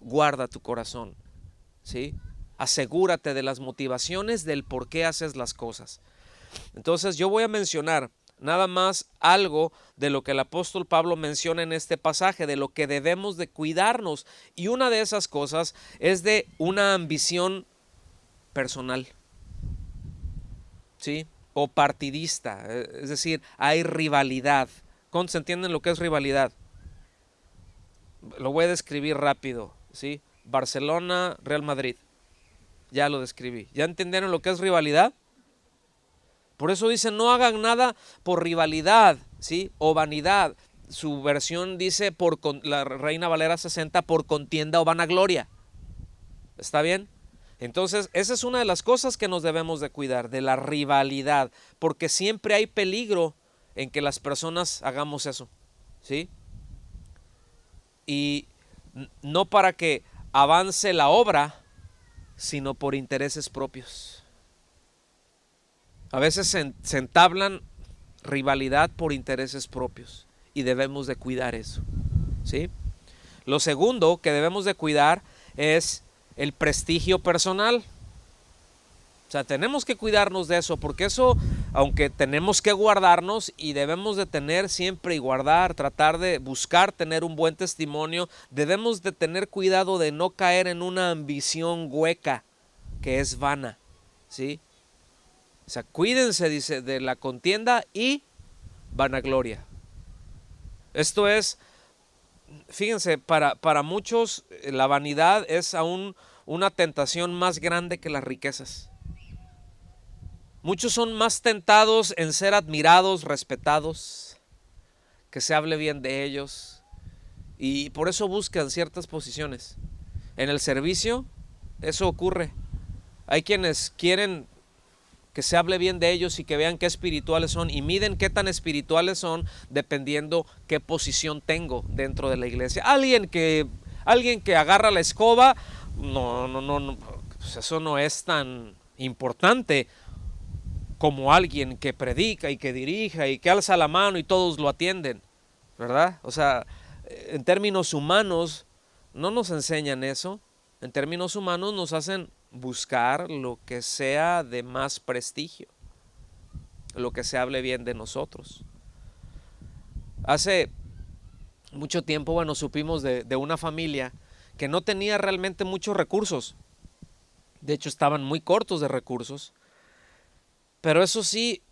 [SPEAKER 1] guarda tu corazón, ¿sí? Asegúrate de las motivaciones del por qué haces las cosas. Entonces yo voy a mencionar nada más algo de lo que el apóstol Pablo menciona en este pasaje, de lo que debemos de cuidarnos. Y una de esas cosas es de una ambición personal, ¿sí? O partidista, es decir, hay rivalidad. ¿Cómo se entiende lo que es rivalidad? Lo voy a describir rápido, ¿sí? Barcelona, Real Madrid. Ya lo describí. ¿Ya entendieron lo que es rivalidad? Por eso dicen, no hagan nada por rivalidad, ¿sí? O vanidad. Su versión dice, la Reina Valera 60, por contienda o vanagloria. ¿Está bien? Entonces, esa es una de las cosas que nos debemos de cuidar, de la rivalidad, porque siempre hay peligro en que las personas hagamos eso, ¿sí? Y no para que avance la obra, sino por intereses propios. A veces se entablan rivalidad por intereses propios y debemos de cuidar eso, ¿sí? Lo segundo que debemos de cuidar es el prestigio personal. O sea, tenemos que cuidarnos de eso, porque eso, aunque tenemos que guardarnos y debemos de tener siempre y guardar, tratar de buscar tener un buen testimonio, debemos de tener cuidado de no caer en una ambición hueca que es vana, ¿sí? O sea, cuídense, dice, de la contienda y vanagloria. Esto es, fíjense, para muchos la vanidad es aún una tentación más grande que las riquezas. Muchos son más tentados en ser admirados, respetados, que se hable bien de ellos, y por eso buscan ciertas posiciones. En el servicio, eso ocurre. Hay quienes quieren que se hable bien de ellos y que vean qué espirituales son, y miden qué tan espirituales son dependiendo qué posición tengo dentro de la iglesia. Alguien que agarra la escoba, no, pues eso no es tan importante como alguien que predica y que dirija y que alza la mano y todos lo atienden, ¿verdad? O sea, en términos humanos no nos enseñan eso. En términos humanos nos hacen buscar lo que sea de más prestigio, lo que se hable bien de nosotros. Hace mucho tiempo, bueno, supimos de una familia que no tenía realmente muchos recursos. De hecho, estaban muy cortos de recursos. Pero eso sí,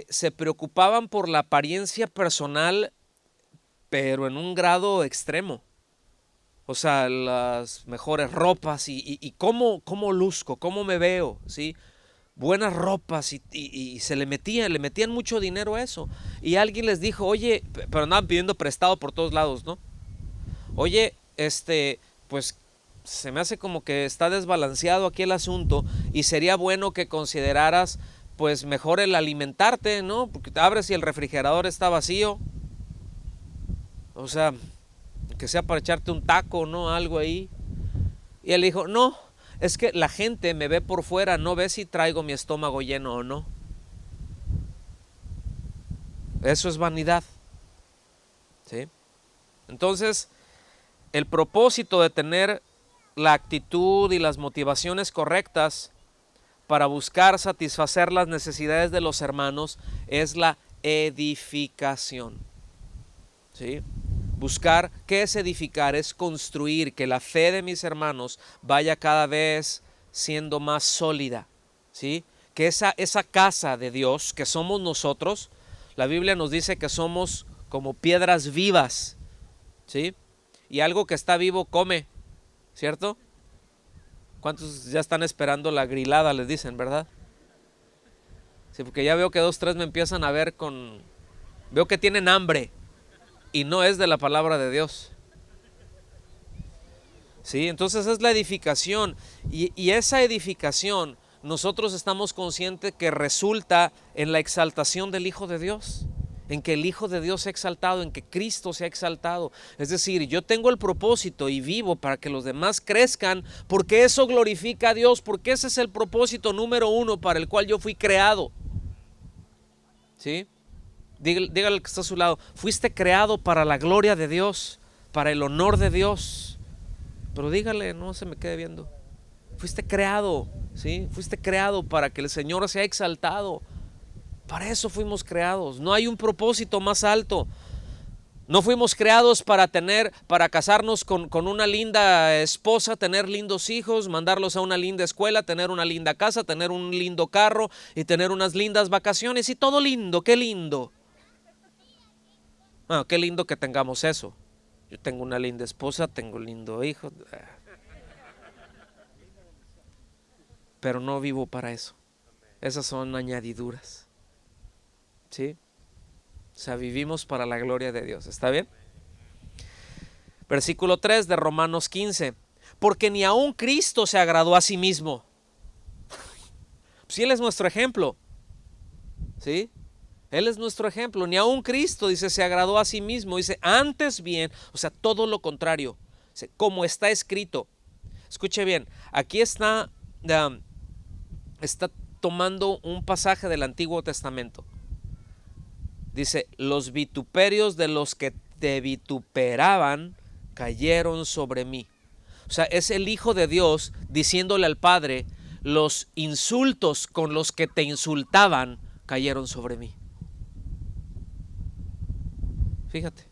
[SPEAKER 1] se preocupaban por la apariencia personal, pero en un grado extremo. O sea, las mejores ropas y cómo luzco, cómo me veo, ¿sí? Buenas ropas y le metían mucho dinero a eso. Y alguien les dijo, oye, pero andaban pidiendo prestado por todos lados, ¿no? Oye, pues se me hace como que está desbalanceado aquí el asunto y sería bueno que consideraras pues mejor el alimentarte, ¿no? Porque te abres y el refrigerador está vacío. O sea, que sea para echarte un taco, ¿no? Algo ahí. Y él dijo, no, es que la gente me ve por fuera, no ve si traigo mi estómago lleno o no. Eso es vanidad, ¿sí? Entonces, el propósito de tener la actitud y las motivaciones correctas para buscar satisfacer las necesidades de los hermanos es la edificación, ¿sí? Buscar, ¿qué es edificar? Es construir, que la fe de mis hermanos vaya cada vez siendo más sólida, ¿sí? Que esa casa de Dios, que somos nosotros, la Biblia nos dice que somos como piedras vivas, ¿sí? Y algo que está vivo come, ¿cierto? ¿Cuántos ya están esperando la grilada? Les dicen, ¿verdad? Sí, porque ya veo que 2, 3 me empiezan a ver con... Veo que tienen hambre y no es de la palabra de Dios. Sí, entonces es la edificación y esa edificación nosotros estamos conscientes que resulta en la exaltación del Hijo de Dios, en que el Hijo de Dios se ha exaltado, en que Cristo se ha exaltado. Es decir, yo tengo el propósito y vivo para que los demás crezcan, porque eso glorifica a Dios, porque ese es el propósito número 1 para el cual yo fui creado. ¿Sí? Dígale al que está a su lado, fuiste creado para la gloria de Dios, para el honor de Dios. Pero dígale, no se me quede viendo. Fuiste creado, ¿sí? Fuiste creado para que el Señor sea exaltado. Para eso fuimos creados. No hay un propósito más alto. No fuimos creados para casarnos con una linda esposa, tener lindos hijos, mandarlos a una linda escuela, tener una linda casa, tener un lindo carro y tener unas lindas vacaciones y todo lindo, qué lindo. Bueno, qué lindo que tengamos eso. Yo tengo una linda esposa, tengo un lindo hijo, pero no vivo para eso. Esas son añadiduras, ¿sí? O sea, vivimos para la gloria de Dios. ¿Está bien? Versículo 3 de Romanos 15. Porque ni aun Cristo se agradó a sí mismo. Si Él es nuestro ejemplo, ¿sí? Él es nuestro ejemplo. Ni aun Cristo, dice, se agradó a sí mismo. Dice, antes bien, o sea, todo lo contrario. Dice, como está escrito. Escuche bien, aquí está tomando un pasaje del Antiguo Testamento. Dice, los vituperios de los que te vituperaban cayeron sobre mí. O sea, es el Hijo de Dios diciéndole al Padre, los insultos con los que te insultaban cayeron sobre mí. Fíjate.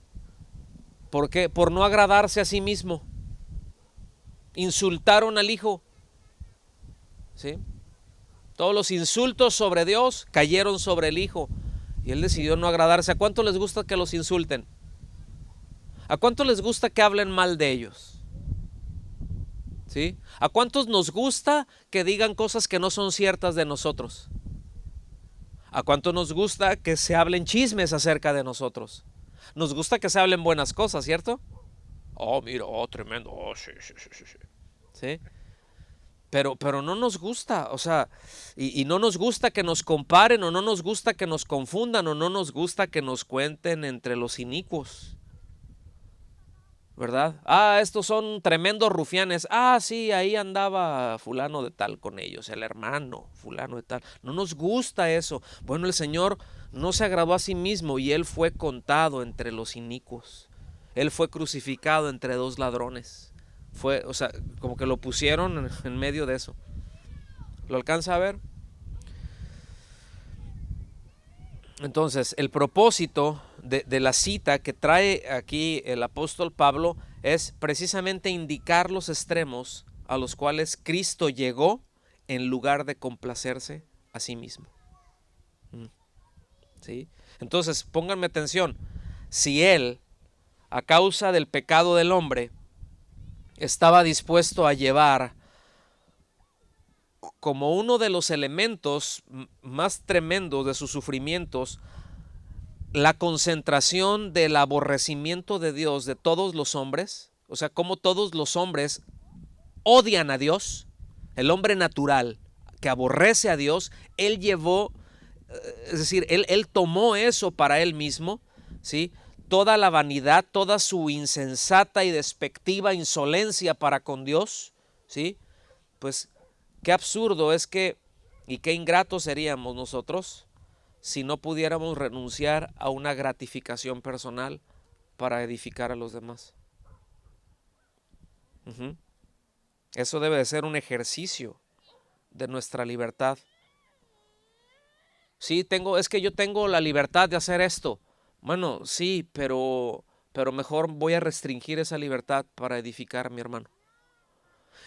[SPEAKER 1] ¿Por qué? Por no agradarse a sí mismo. Insultaron al Hijo. ¿Sí? Todos los insultos sobre Dios cayeron sobre el Hijo. Y Él decidió no agradarse. ¿A cuánto les gusta que los insulten? ¿A cuánto les gusta que hablen mal de ellos? ¿Sí? ¿A cuántos nos gusta que digan cosas que no son ciertas de nosotros? ¿A cuánto nos gusta que se hablen chismes acerca de nosotros? Nos gusta que se hablen buenas cosas, ¿cierto? Oh, mira, oh, tremendo, oh, sí, sí, sí, sí, sí. ¿Sí? Pero no nos gusta, o sea, y no nos gusta que nos comparen, o no nos gusta que nos confundan, o no nos gusta que nos cuenten entre los inicuos, ¿verdad? Ah, estos son tremendos rufianes. Ah, sí, ahí andaba fulano de tal con ellos, el hermano fulano de tal. No nos gusta eso. Bueno, el Señor no se agradó a sí mismo y Él fue contado entre los inicuos. Él fue crucificado entre 2 ladrones. Fue, o sea, como que lo pusieron en medio de eso. ¿Lo alcanza a ver? Entonces, el propósito de la cita que trae aquí el apóstol Pablo es precisamente indicar los extremos a los cuales Cristo llegó en lugar de complacerse a sí mismo. ¿Sí? Entonces, pónganme atención. Si Él, a causa del pecado del hombre, estaba dispuesto a llevar como uno de los elementos más tremendos de sus sufrimientos la concentración del aborrecimiento de Dios de todos los hombres, o sea, como todos los hombres odian a Dios, el hombre natural que aborrece a Dios, él llevó, es decir, él tomó eso para él mismo, ¿sí? Toda la vanidad, toda su insensata y despectiva insolencia para con Dios, ¿sí? Pues qué absurdo es que, y qué ingratos seríamos nosotros si no pudiéramos renunciar a una gratificación personal para edificar a los demás. Eso debe de ser un ejercicio de nuestra libertad. Sí, es que yo tengo la libertad de hacer esto. Bueno, sí, pero mejor voy a restringir esa libertad para edificar a mi hermano.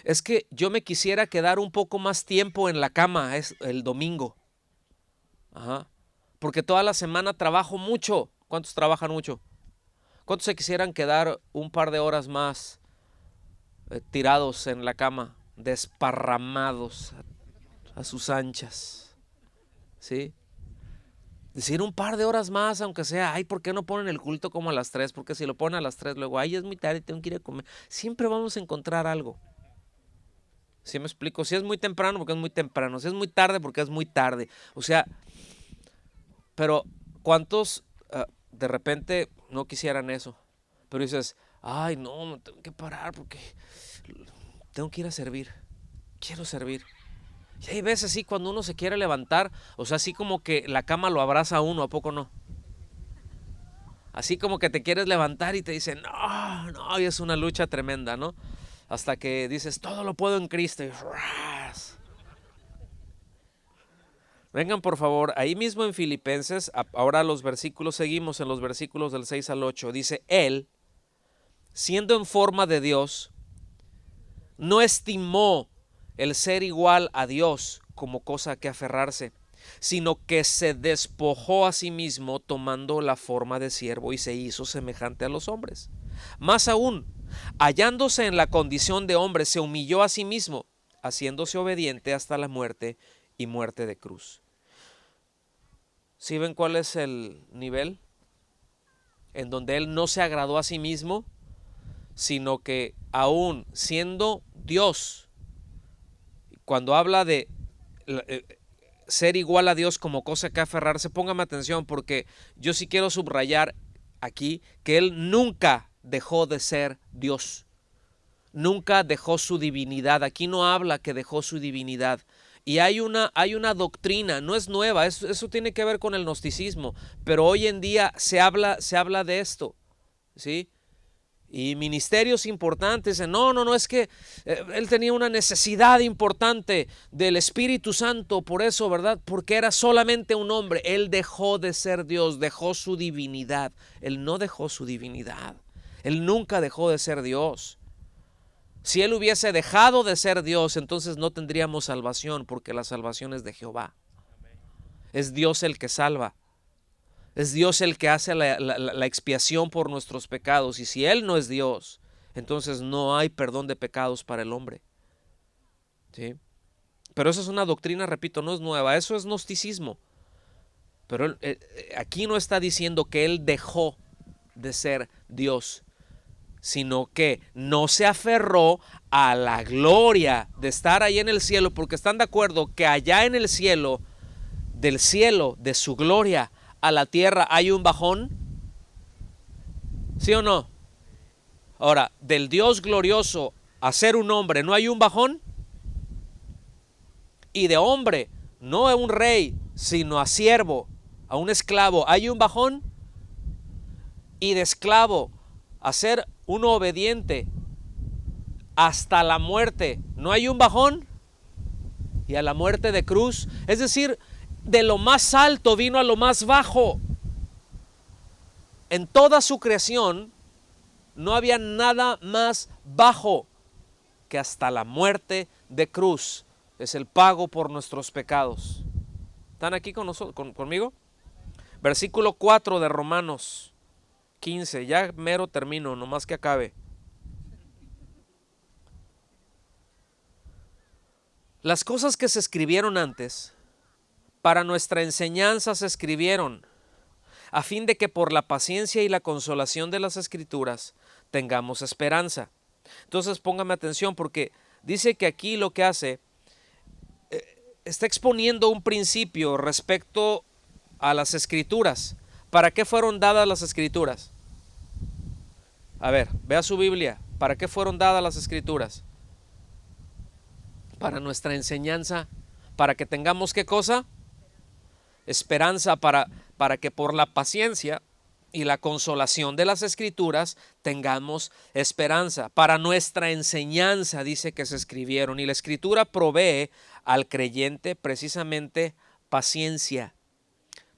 [SPEAKER 1] Es que yo me quisiera quedar un poco más tiempo en la cama el domingo. Porque toda la semana trabajo mucho. ¿Cuántos trabajan mucho? ¿Cuántos se quisieran quedar un par de horas más tirados en la cama, desparramados a sus anchas? ¿Sí? Decir un par de horas más, aunque sea, ay, ¿por qué no ponen el culto como a las 3? Porque si lo ponen a las 3, luego, ay, es muy tarde, tengo que ir a comer. Siempre vamos a encontrar algo. ¿Sí me explico? Si es muy temprano, porque es muy temprano. Si es muy tarde, porque es muy tarde. O sea, pero ¿cuántos de repente no quisieran eso? Pero dices, ay, no, me tengo que parar porque tengo que ir a servir. Quiero servir. Y hay veces sí, cuando uno se quiere levantar, o sea, así como que la cama lo abraza a uno, ¿a poco no? Así como que te quieres levantar y te dicen, no, no, y es una lucha tremenda, ¿no? Hasta que dices, todo lo puedo en Cristo. Y ¡ras! Vengan por favor, ahí mismo en Filipenses, ahora los versículos, seguimos en los versículos del 6 al 8, dice, Él, siendo en forma de Dios, no estimó el ser igual a Dios como cosa que aferrarse, sino que se despojó a sí mismo tomando la forma de siervo y se hizo semejante a los hombres. Más aún, hallándose en la condición de hombre, se humilló a sí mismo, haciéndose obediente hasta la muerte y muerte de cruz. ¿Sí ven cuál es el nivel? En donde él no se agradó a sí mismo, sino que aún siendo Dios, cuando habla de ser igual a Dios como cosa que aferrarse, póngame atención porque yo sí quiero subrayar aquí que él nunca dejó de ser Dios. Nunca dejó su divinidad. Aquí no habla que dejó su divinidad. Y hay una doctrina, no es nueva, eso tiene que ver con el gnosticismo, pero hoy en día se habla de esto, ¿sí? Y ministerios importantes dicen, no, es que él tenía una necesidad importante del Espíritu Santo, por eso, ¿verdad? Porque era solamente un hombre, él dejó de ser Dios, dejó su divinidad, él no dejó su divinidad, él nunca dejó de ser Dios. Si él hubiese dejado de ser Dios, entonces no tendríamos salvación, porque la salvación es de Jehová. Es Dios el que salva. Es Dios el que hace la expiación por nuestros pecados. Y si Él no es Dios, entonces no hay perdón de pecados para el hombre. ¿Sí? Pero eso es una doctrina, repito, no es nueva. Eso es gnosticismo. Pero aquí no está diciendo que Él dejó de ser Dios, sino que no se aferró a la gloria de estar ahí en el cielo, porque están de acuerdo que allá en el cielo, del cielo, de su gloria a la tierra, hay un bajón. ¿Sí o no? Ahora, del Dios glorioso a ser un hombre, ¿no hay un bajón? Y de hombre, no a un rey, sino a siervo, a un esclavo, ¿hay un bajón? Y de esclavo a ser uno obediente hasta la muerte, ¿no hay un bajón? Y a la muerte de cruz, es decir, de lo más alto vino a lo más bajo. En toda su creación no había nada más bajo que hasta la muerte de cruz. Es el pago por nuestros pecados. ¿Están aquí conmigo? Versículo 4 de Romanos 15. Ya mero termino, nomás que acabe. Las cosas que se escribieron antes, para nuestra enseñanza se escribieron, a fin de que por la paciencia y la consolación de las Escrituras tengamos esperanza. Entonces póngame atención, porque dice que aquí lo que hace, está exponiendo un principio respecto a las Escrituras. ¿Para qué fueron dadas las Escrituras? A ver, vea su Biblia. ¿Para qué fueron dadas las Escrituras? Para nuestra enseñanza, para que tengamos ¿qué cosa? Esperanza, para que por la paciencia y la consolación de las Escrituras tengamos esperanza. Para nuestra enseñanza dice que se escribieron, y la Escritura provee al creyente precisamente paciencia.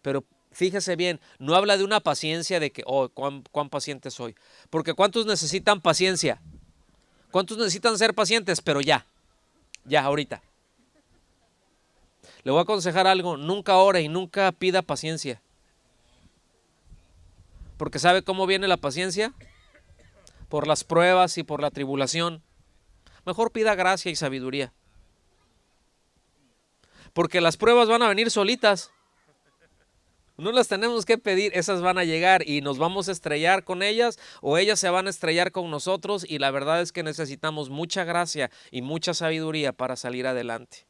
[SPEAKER 1] Pero fíjese bien, no habla de una paciencia de que, oh, cuán paciente soy. Porque ¿cuántos necesitan paciencia? ¿Cuántos necesitan ser pacientes? Pero ya, ahorita. Le voy a aconsejar algo, nunca ore y nunca pida paciencia. Porque ¿sabe cómo viene la paciencia? Por las pruebas y por la tribulación. Mejor pida gracia y sabiduría. Porque las pruebas van a venir solitas. No las tenemos que pedir, esas van a llegar y nos vamos a estrellar con ellas, o ellas se van a estrellar con nosotros, y la verdad es que necesitamos mucha gracia y mucha sabiduría para salir adelante.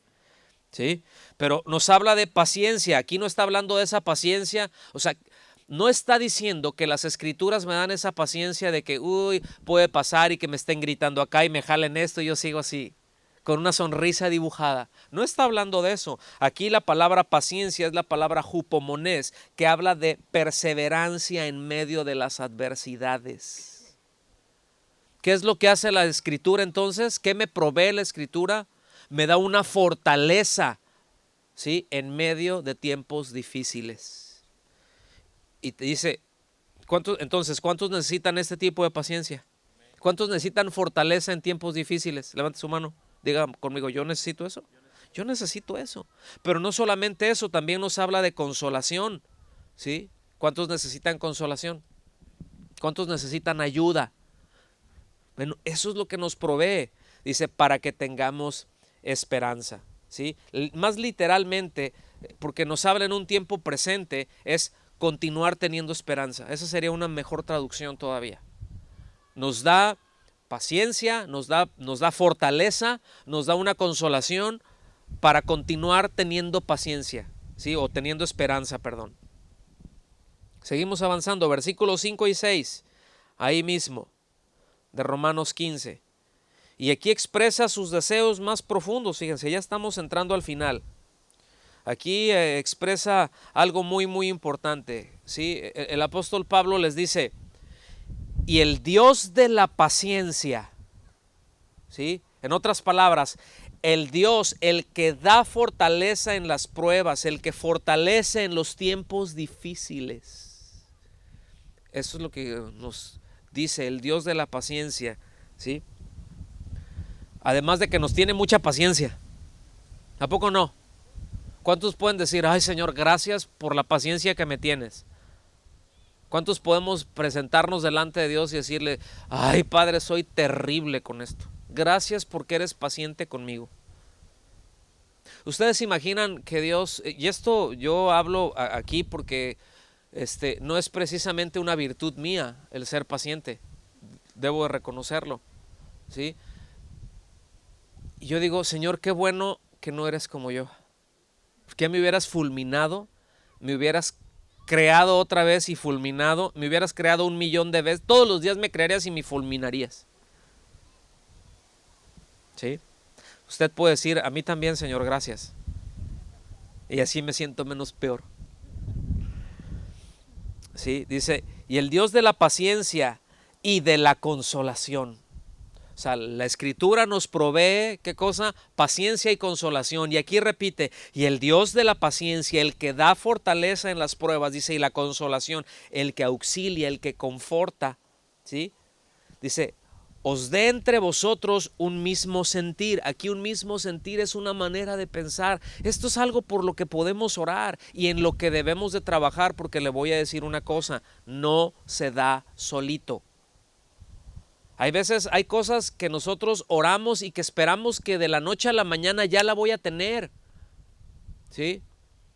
[SPEAKER 1] ¿Sí? Pero nos habla de paciencia. Aquí no está hablando de esa paciencia, o sea, no está diciendo que las Escrituras me dan esa paciencia de que, uy, puede pasar y que me estén gritando acá y me jalen esto y yo sigo así, con una sonrisa dibujada. No está hablando de eso. Aquí la palabra paciencia es la palabra hupomonés, que habla de perseverancia en medio de las adversidades. ¿Qué es lo que hace la Escritura entonces? ¿Qué me provee la Escritura? Me da una fortaleza, ¿sí?, en medio de tiempos difíciles. Y te dice, ¿cuántos necesitan este tipo de paciencia? ¿Cuántos necesitan fortaleza en tiempos difíciles? Levante su mano. Diga conmigo, ¿yo necesito eso? Yo necesito eso. Pero no solamente eso, también nos habla de consolación, ¿sí? ¿Cuántos necesitan consolación? ¿Cuántos necesitan ayuda? Bueno, eso es lo que nos provee. Dice, para que tengamos esperanza, ¿sí? Más literalmente, porque nos habla en un tiempo presente, es continuar teniendo esperanza. Esa sería una mejor traducción todavía. Nos da paciencia, nos da fortaleza, nos da una consolación para continuar teniendo paciencia, ¿sí? O teniendo esperanza, perdón. Seguimos avanzando, versículos 5 y 6, ahí mismo, de Romanos 15. Y aquí expresa sus deseos más profundos, fíjense, ya estamos entrando al final. Aquí expresa algo muy, muy importante, ¿sí? El apóstol Pablo les dice, y el Dios de la paciencia, ¿sí? En otras palabras, el Dios, el que da fortaleza en las pruebas, el que fortalece en los tiempos difíciles. Eso es lo que nos dice el Dios de la paciencia, ¿sí? Además de que nos tiene mucha paciencia. ¿A poco no? ¿Cuántos pueden decir, ay Señor, gracias por la paciencia que me tienes? ¿Cuántos podemos presentarnos delante de Dios y decirle, ay Padre, soy terrible con esto? Gracias porque eres paciente conmigo. Ustedes se imaginan que Dios, y esto yo hablo aquí porque no es precisamente una virtud mía el ser paciente, debo de reconocerlo, ¿sí? Y yo digo, Señor, qué bueno que no eres como yo. Que me hubieras fulminado, me hubieras creado otra vez y fulminado, me hubieras creado 1,000,000 de veces, todos los días me crearías y me fulminarías. ¿Sí? Usted puede decir, a mí también, Señor, gracias. Y así me siento menos peor. ¿Sí? Dice, y el Dios de la paciencia y de la consolación. O sea, la Escritura nos provee, ¿qué cosa? Paciencia y consolación. Y aquí repite, y el Dios de la paciencia, el que da fortaleza en las pruebas, dice, y la consolación, el que auxilia, el que conforta, ¿sí? Dice, os dé entre vosotros un mismo sentir. Aquí un mismo sentir es una manera de pensar. Esto es algo por lo que podemos orar y en lo que debemos de trabajar, porque le voy a decir una cosa, no se da solito. Hay veces, hay cosas que nosotros oramos y que esperamos que de la noche a la mañana ya la voy a tener. ¿Sí?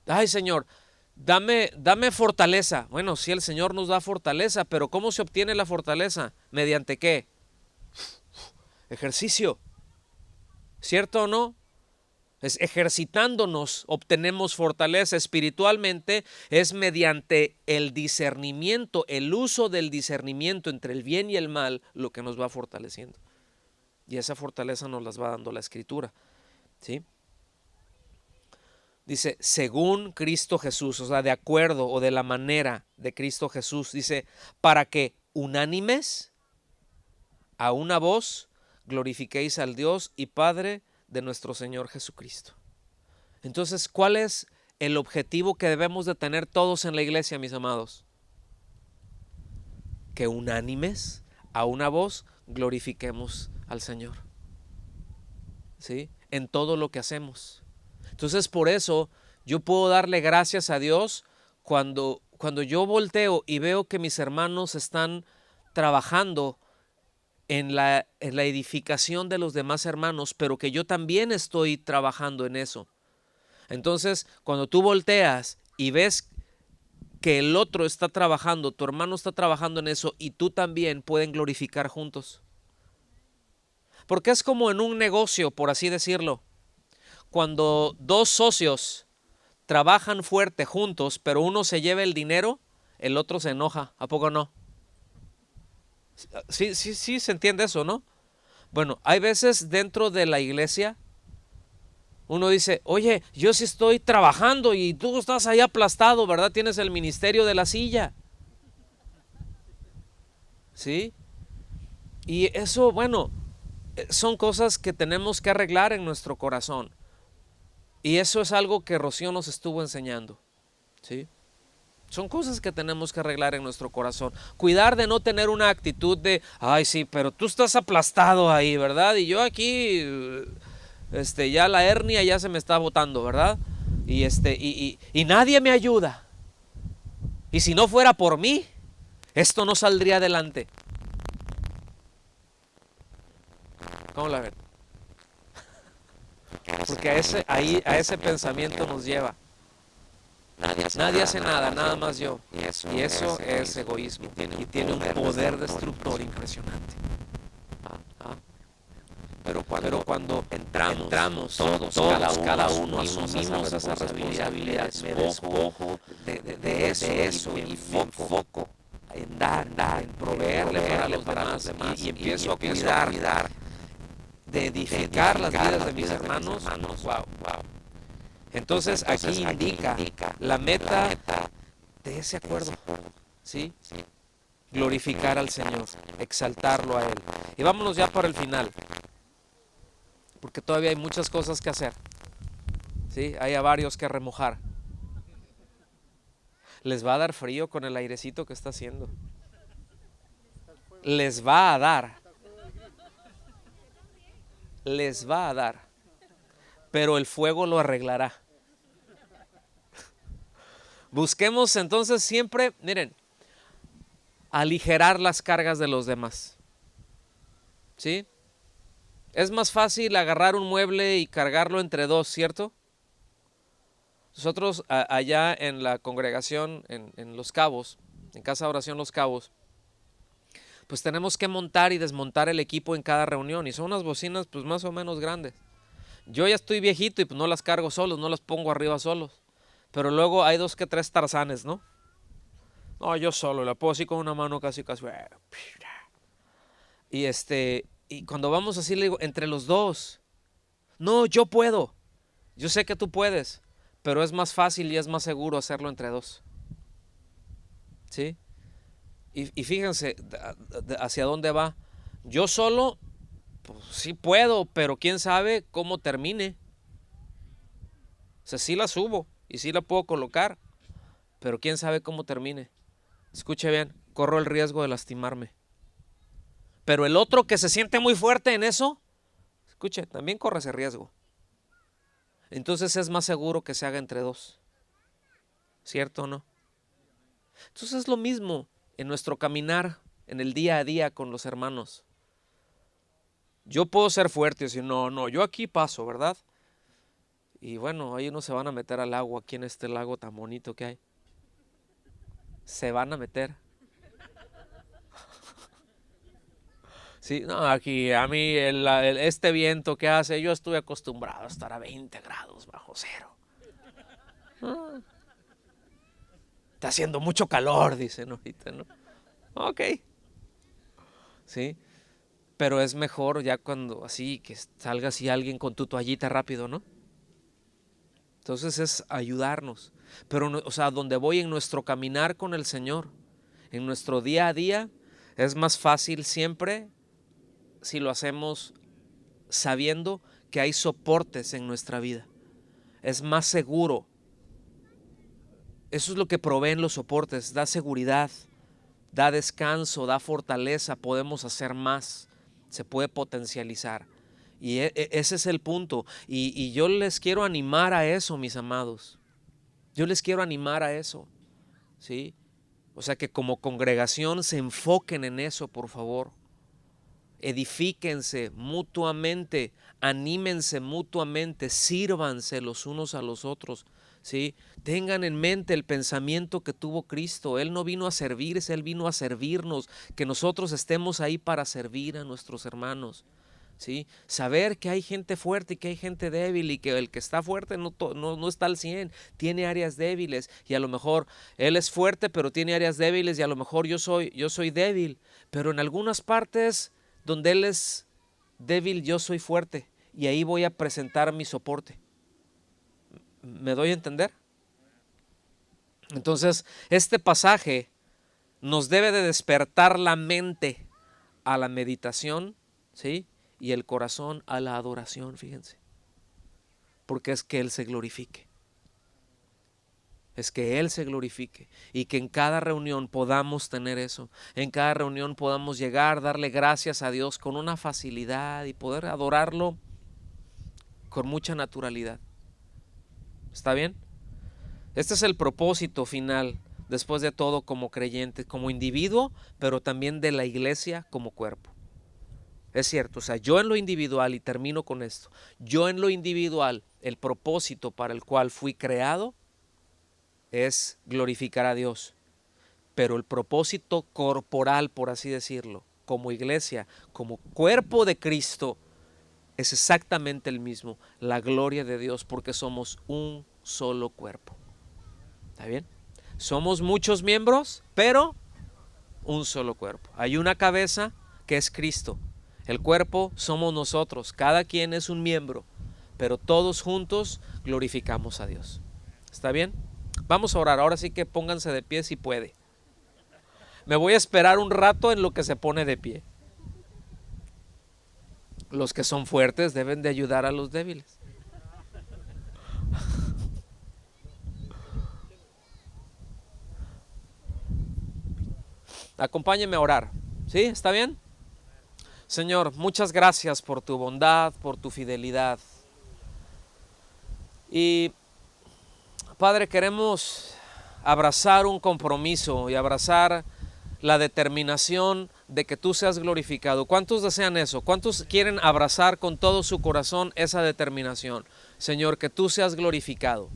[SPEAKER 1] Ay, Señor, dame fortaleza. Bueno, sí, el Señor nos da fortaleza, pero ¿cómo se obtiene la fortaleza? ¿Mediante qué? Ejercicio. ¿Cierto o no? Es ejercitándonos, obtenemos fortaleza. Espiritualmente es mediante el discernimiento, el uso del discernimiento entre el bien y el mal, lo que nos va fortaleciendo. Y esa fortaleza nos las va dando la Escritura. ¿Sí? Dice, según Cristo Jesús, o sea, de acuerdo o de la manera de Cristo Jesús. Dice, para que unánimes, a una voz, glorifiquéis al Dios y Padre de nuestro Señor Jesucristo. Entonces, ¿cuál es el objetivo que debemos de tener todos en la iglesia, mis amados? Que unánimes, a una voz, glorifiquemos al Señor. ¿Sí? En todo lo que hacemos. Entonces, por eso yo puedo darle gracias a Dios cuando yo volteo y veo que mis hermanos están trabajando en la edificación de los demás hermanos, pero que yo también estoy trabajando en eso. Entonces, cuando tú volteas y ves que el otro está trabajando, tu hermano está trabajando en eso y tú también, pueden glorificar juntos. Porque es como en un negocio, por así decirlo. Cuando dos socios trabajan fuerte juntos, pero uno se lleva el dinero, el otro se enoja. ¿A poco no? Sí, se entiende eso, ¿no? Bueno, hay veces dentro de la iglesia uno dice, oye, yo sí estoy trabajando y tú estás ahí aplastado, ¿verdad? Tienes el ministerio de la silla. ¿Sí? Y eso, bueno, son cosas que tenemos que arreglar en nuestro corazón. Y eso es algo que Rocío nos estuvo enseñando. ¿Sí? Son cosas que tenemos que arreglar en nuestro corazón. Cuidar de no tener una actitud de, ay, sí, pero tú estás aplastado ahí, ¿verdad? Y yo aquí, ya la hernia ya se me está botando, ¿verdad? Y nadie me ayuda. Y si no fuera por mí, esto no saldría adelante. ¿Cómo la ven? Porque a ese pensamiento nos lleva. Nadie hace nada, nada más yo. Y eso es egoísmo. Y tiene un poder destructor impresionante. Pero cuando entramos todos, cada uno asumimos esa responsabilidad, me despojo de eso y foco en dar, en proveerle para los demás y empiezo a cuidar de edificar las vidas de mis hermanos. Wow. Entonces aquí indica la meta de ese acuerdo. ¿Sí? Glorificar al Señor, exaltarlo a Él. Y vámonos ya para el final, porque todavía hay muchas cosas que hacer. ¿Sí? Hay a varios que remojar. Les va a dar frío con el airecito que está haciendo. Les va a dar. Les va a dar. Pero el fuego lo arreglará. Busquemos entonces siempre, miren, aligerar las cargas de los demás. ¿Sí? Es más fácil agarrar un mueble y cargarlo entre dos, ¿cierto? Nosotros allá en la congregación, en Los Cabos, en Casa de Oración Los Cabos, pues tenemos que montar y desmontar el equipo en cada reunión. Y son unas bocinas pues más o menos grandes. Yo ya estoy viejito y pues no las cargo solos, no las pongo arriba solos. Pero luego hay 2 que 3 tarzanes, ¿no? No, yo solo, la puedo así con una mano casi. Y cuando vamos así le digo, entre los dos. No, yo puedo. Yo sé que tú puedes, pero es más fácil y es más seguro hacerlo entre dos. ¿Sí? Y fíjense hacia dónde va. Yo solo, pues sí puedo, pero quién sabe cómo termine. O sea, sí la subo y sí la puedo colocar, pero quién sabe cómo termine. Escuche bien, corro el riesgo de lastimarme. Pero el otro que se siente muy fuerte en eso, escuche, también corre ese riesgo. Entonces es más seguro que se haga entre dos. ¿Cierto o no? Entonces es lo mismo en nuestro caminar, en el día a día con los hermanos. Yo puedo ser fuerte y decir, no, yo aquí paso, ¿verdad? Y bueno, ahí no se van a meter al agua, aquí en este lago tan bonito que hay. Se van a meter. Sí, no, aquí a mí este viento que hace, yo estoy acostumbrado a estar a 20 grados bajo cero. Está haciendo mucho calor, dicen ahorita, ¿no? Ok, sí, pero es mejor ya cuando así, que salga así alguien con tu toallita rápido, ¿no? Entonces es ayudarnos. Pero, o sea, donde voy en nuestro caminar con el Señor, en nuestro día a día, es más fácil siempre si lo hacemos sabiendo que hay soportes en nuestra vida. Es más seguro. Eso es lo que proveen los soportes, da seguridad, da descanso, da fortaleza, podemos hacer más, se puede potencializar. Y ese es el punto. Y yo les quiero animar a eso, mis amados. Yo les quiero animar a eso, ¿sí? O sea, que como congregación se enfoquen en eso, por favor. Edifíquense mutuamente, anímense mutuamente, sírvanse los unos a los otros, ¿sí? Tengan en mente el pensamiento que tuvo Cristo. Él no vino a servirse, Él vino a servirnos, que nosotros estemos ahí para servir a nuestros hermanos, ¿sí? Saber que hay gente fuerte y que hay gente débil y que el que está fuerte no está al 100, tiene áreas débiles y a lo mejor él es fuerte pero tiene áreas débiles y a lo mejor yo soy débil, pero en algunas partes donde él es débil yo soy fuerte y ahí voy a presentar mi soporte. ¿Me doy a entender? Entonces, este pasaje nos debe de despertar la mente a la meditación, ¿sí? Y el corazón a la adoración, fíjense. Porque es que Él se glorifique. Es que Él se glorifique y que en cada reunión podamos tener eso. En cada reunión podamos llegar, darle gracias a Dios con una facilidad y poder adorarlo con mucha naturalidad. ¿Está bien? Este es el propósito final, después de todo, como creyente, como individuo, pero también de la iglesia como cuerpo. Es cierto, o sea, yo en lo individual, y termino con esto, yo en lo individual, el propósito para el cual fui creado es glorificar a Dios, pero el propósito corporal, por así decirlo, como iglesia, como cuerpo de Cristo, es exactamente el mismo, la gloria de Dios, porque somos un solo cuerpo. ¿Está bien? Somos muchos miembros, pero un solo cuerpo. Hay una cabeza que es Cristo. El cuerpo somos nosotros, cada quien es un miembro, pero todos juntos glorificamos a Dios. ¿Está bien? Vamos a orar, ahora sí que pónganse de pie si puede. Me voy a esperar un rato en lo que se pone de pie. Los que son fuertes deben de ayudar a los débiles. Acompáñenme a orar. ¿Sí? ¿Está bien? Señor, muchas gracias por tu bondad, por tu fidelidad. Y Padre, queremos abrazar un compromiso y abrazar la determinación de que tú seas glorificado. ¿Cuántos desean eso? ¿Cuántos quieren abrazar con todo su corazón esa determinación? Señor, que tú seas glorificado.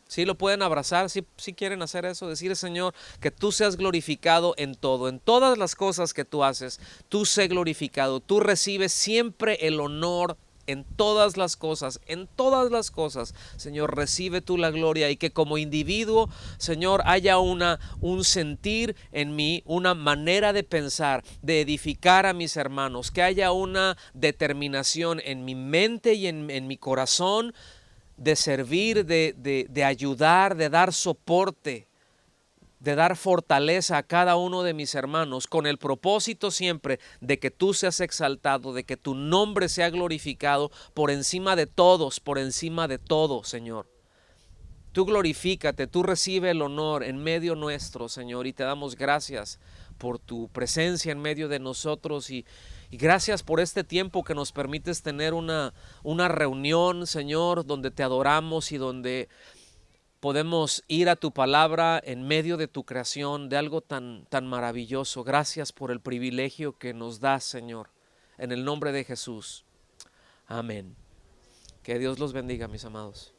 [SPEAKER 1] ¿Sí lo pueden abrazar? ¿Sí quieren hacer eso? Decir, Señor, que tú seas glorificado en todo, en todas las cosas que tú haces, tú sé glorificado, tú recibes siempre el honor en todas las cosas, Señor, recibe tú la gloria y que como individuo, Señor, haya un sentir en mí, una manera de pensar, de edificar a mis hermanos, que haya una determinación en mi mente y en mi corazón, de servir, de ayudar, de dar soporte, de dar fortaleza a cada uno de mis hermanos, con el propósito siempre de que tú seas exaltado, de que tu nombre sea glorificado por encima de todos, por encima de todo, Señor. Tú glorifícate, tú recibe el honor en medio nuestro, Señor, y te damos gracias por tu presencia en medio de nosotros y gracias por este tiempo que nos permites tener una reunión, Señor, donde te adoramos y donde podemos ir a tu palabra en medio de tu creación, de algo tan maravilloso. Gracias por el privilegio que nos das, Señor. en el nombre de Jesús. Amén. Que Dios los bendiga, mis amados.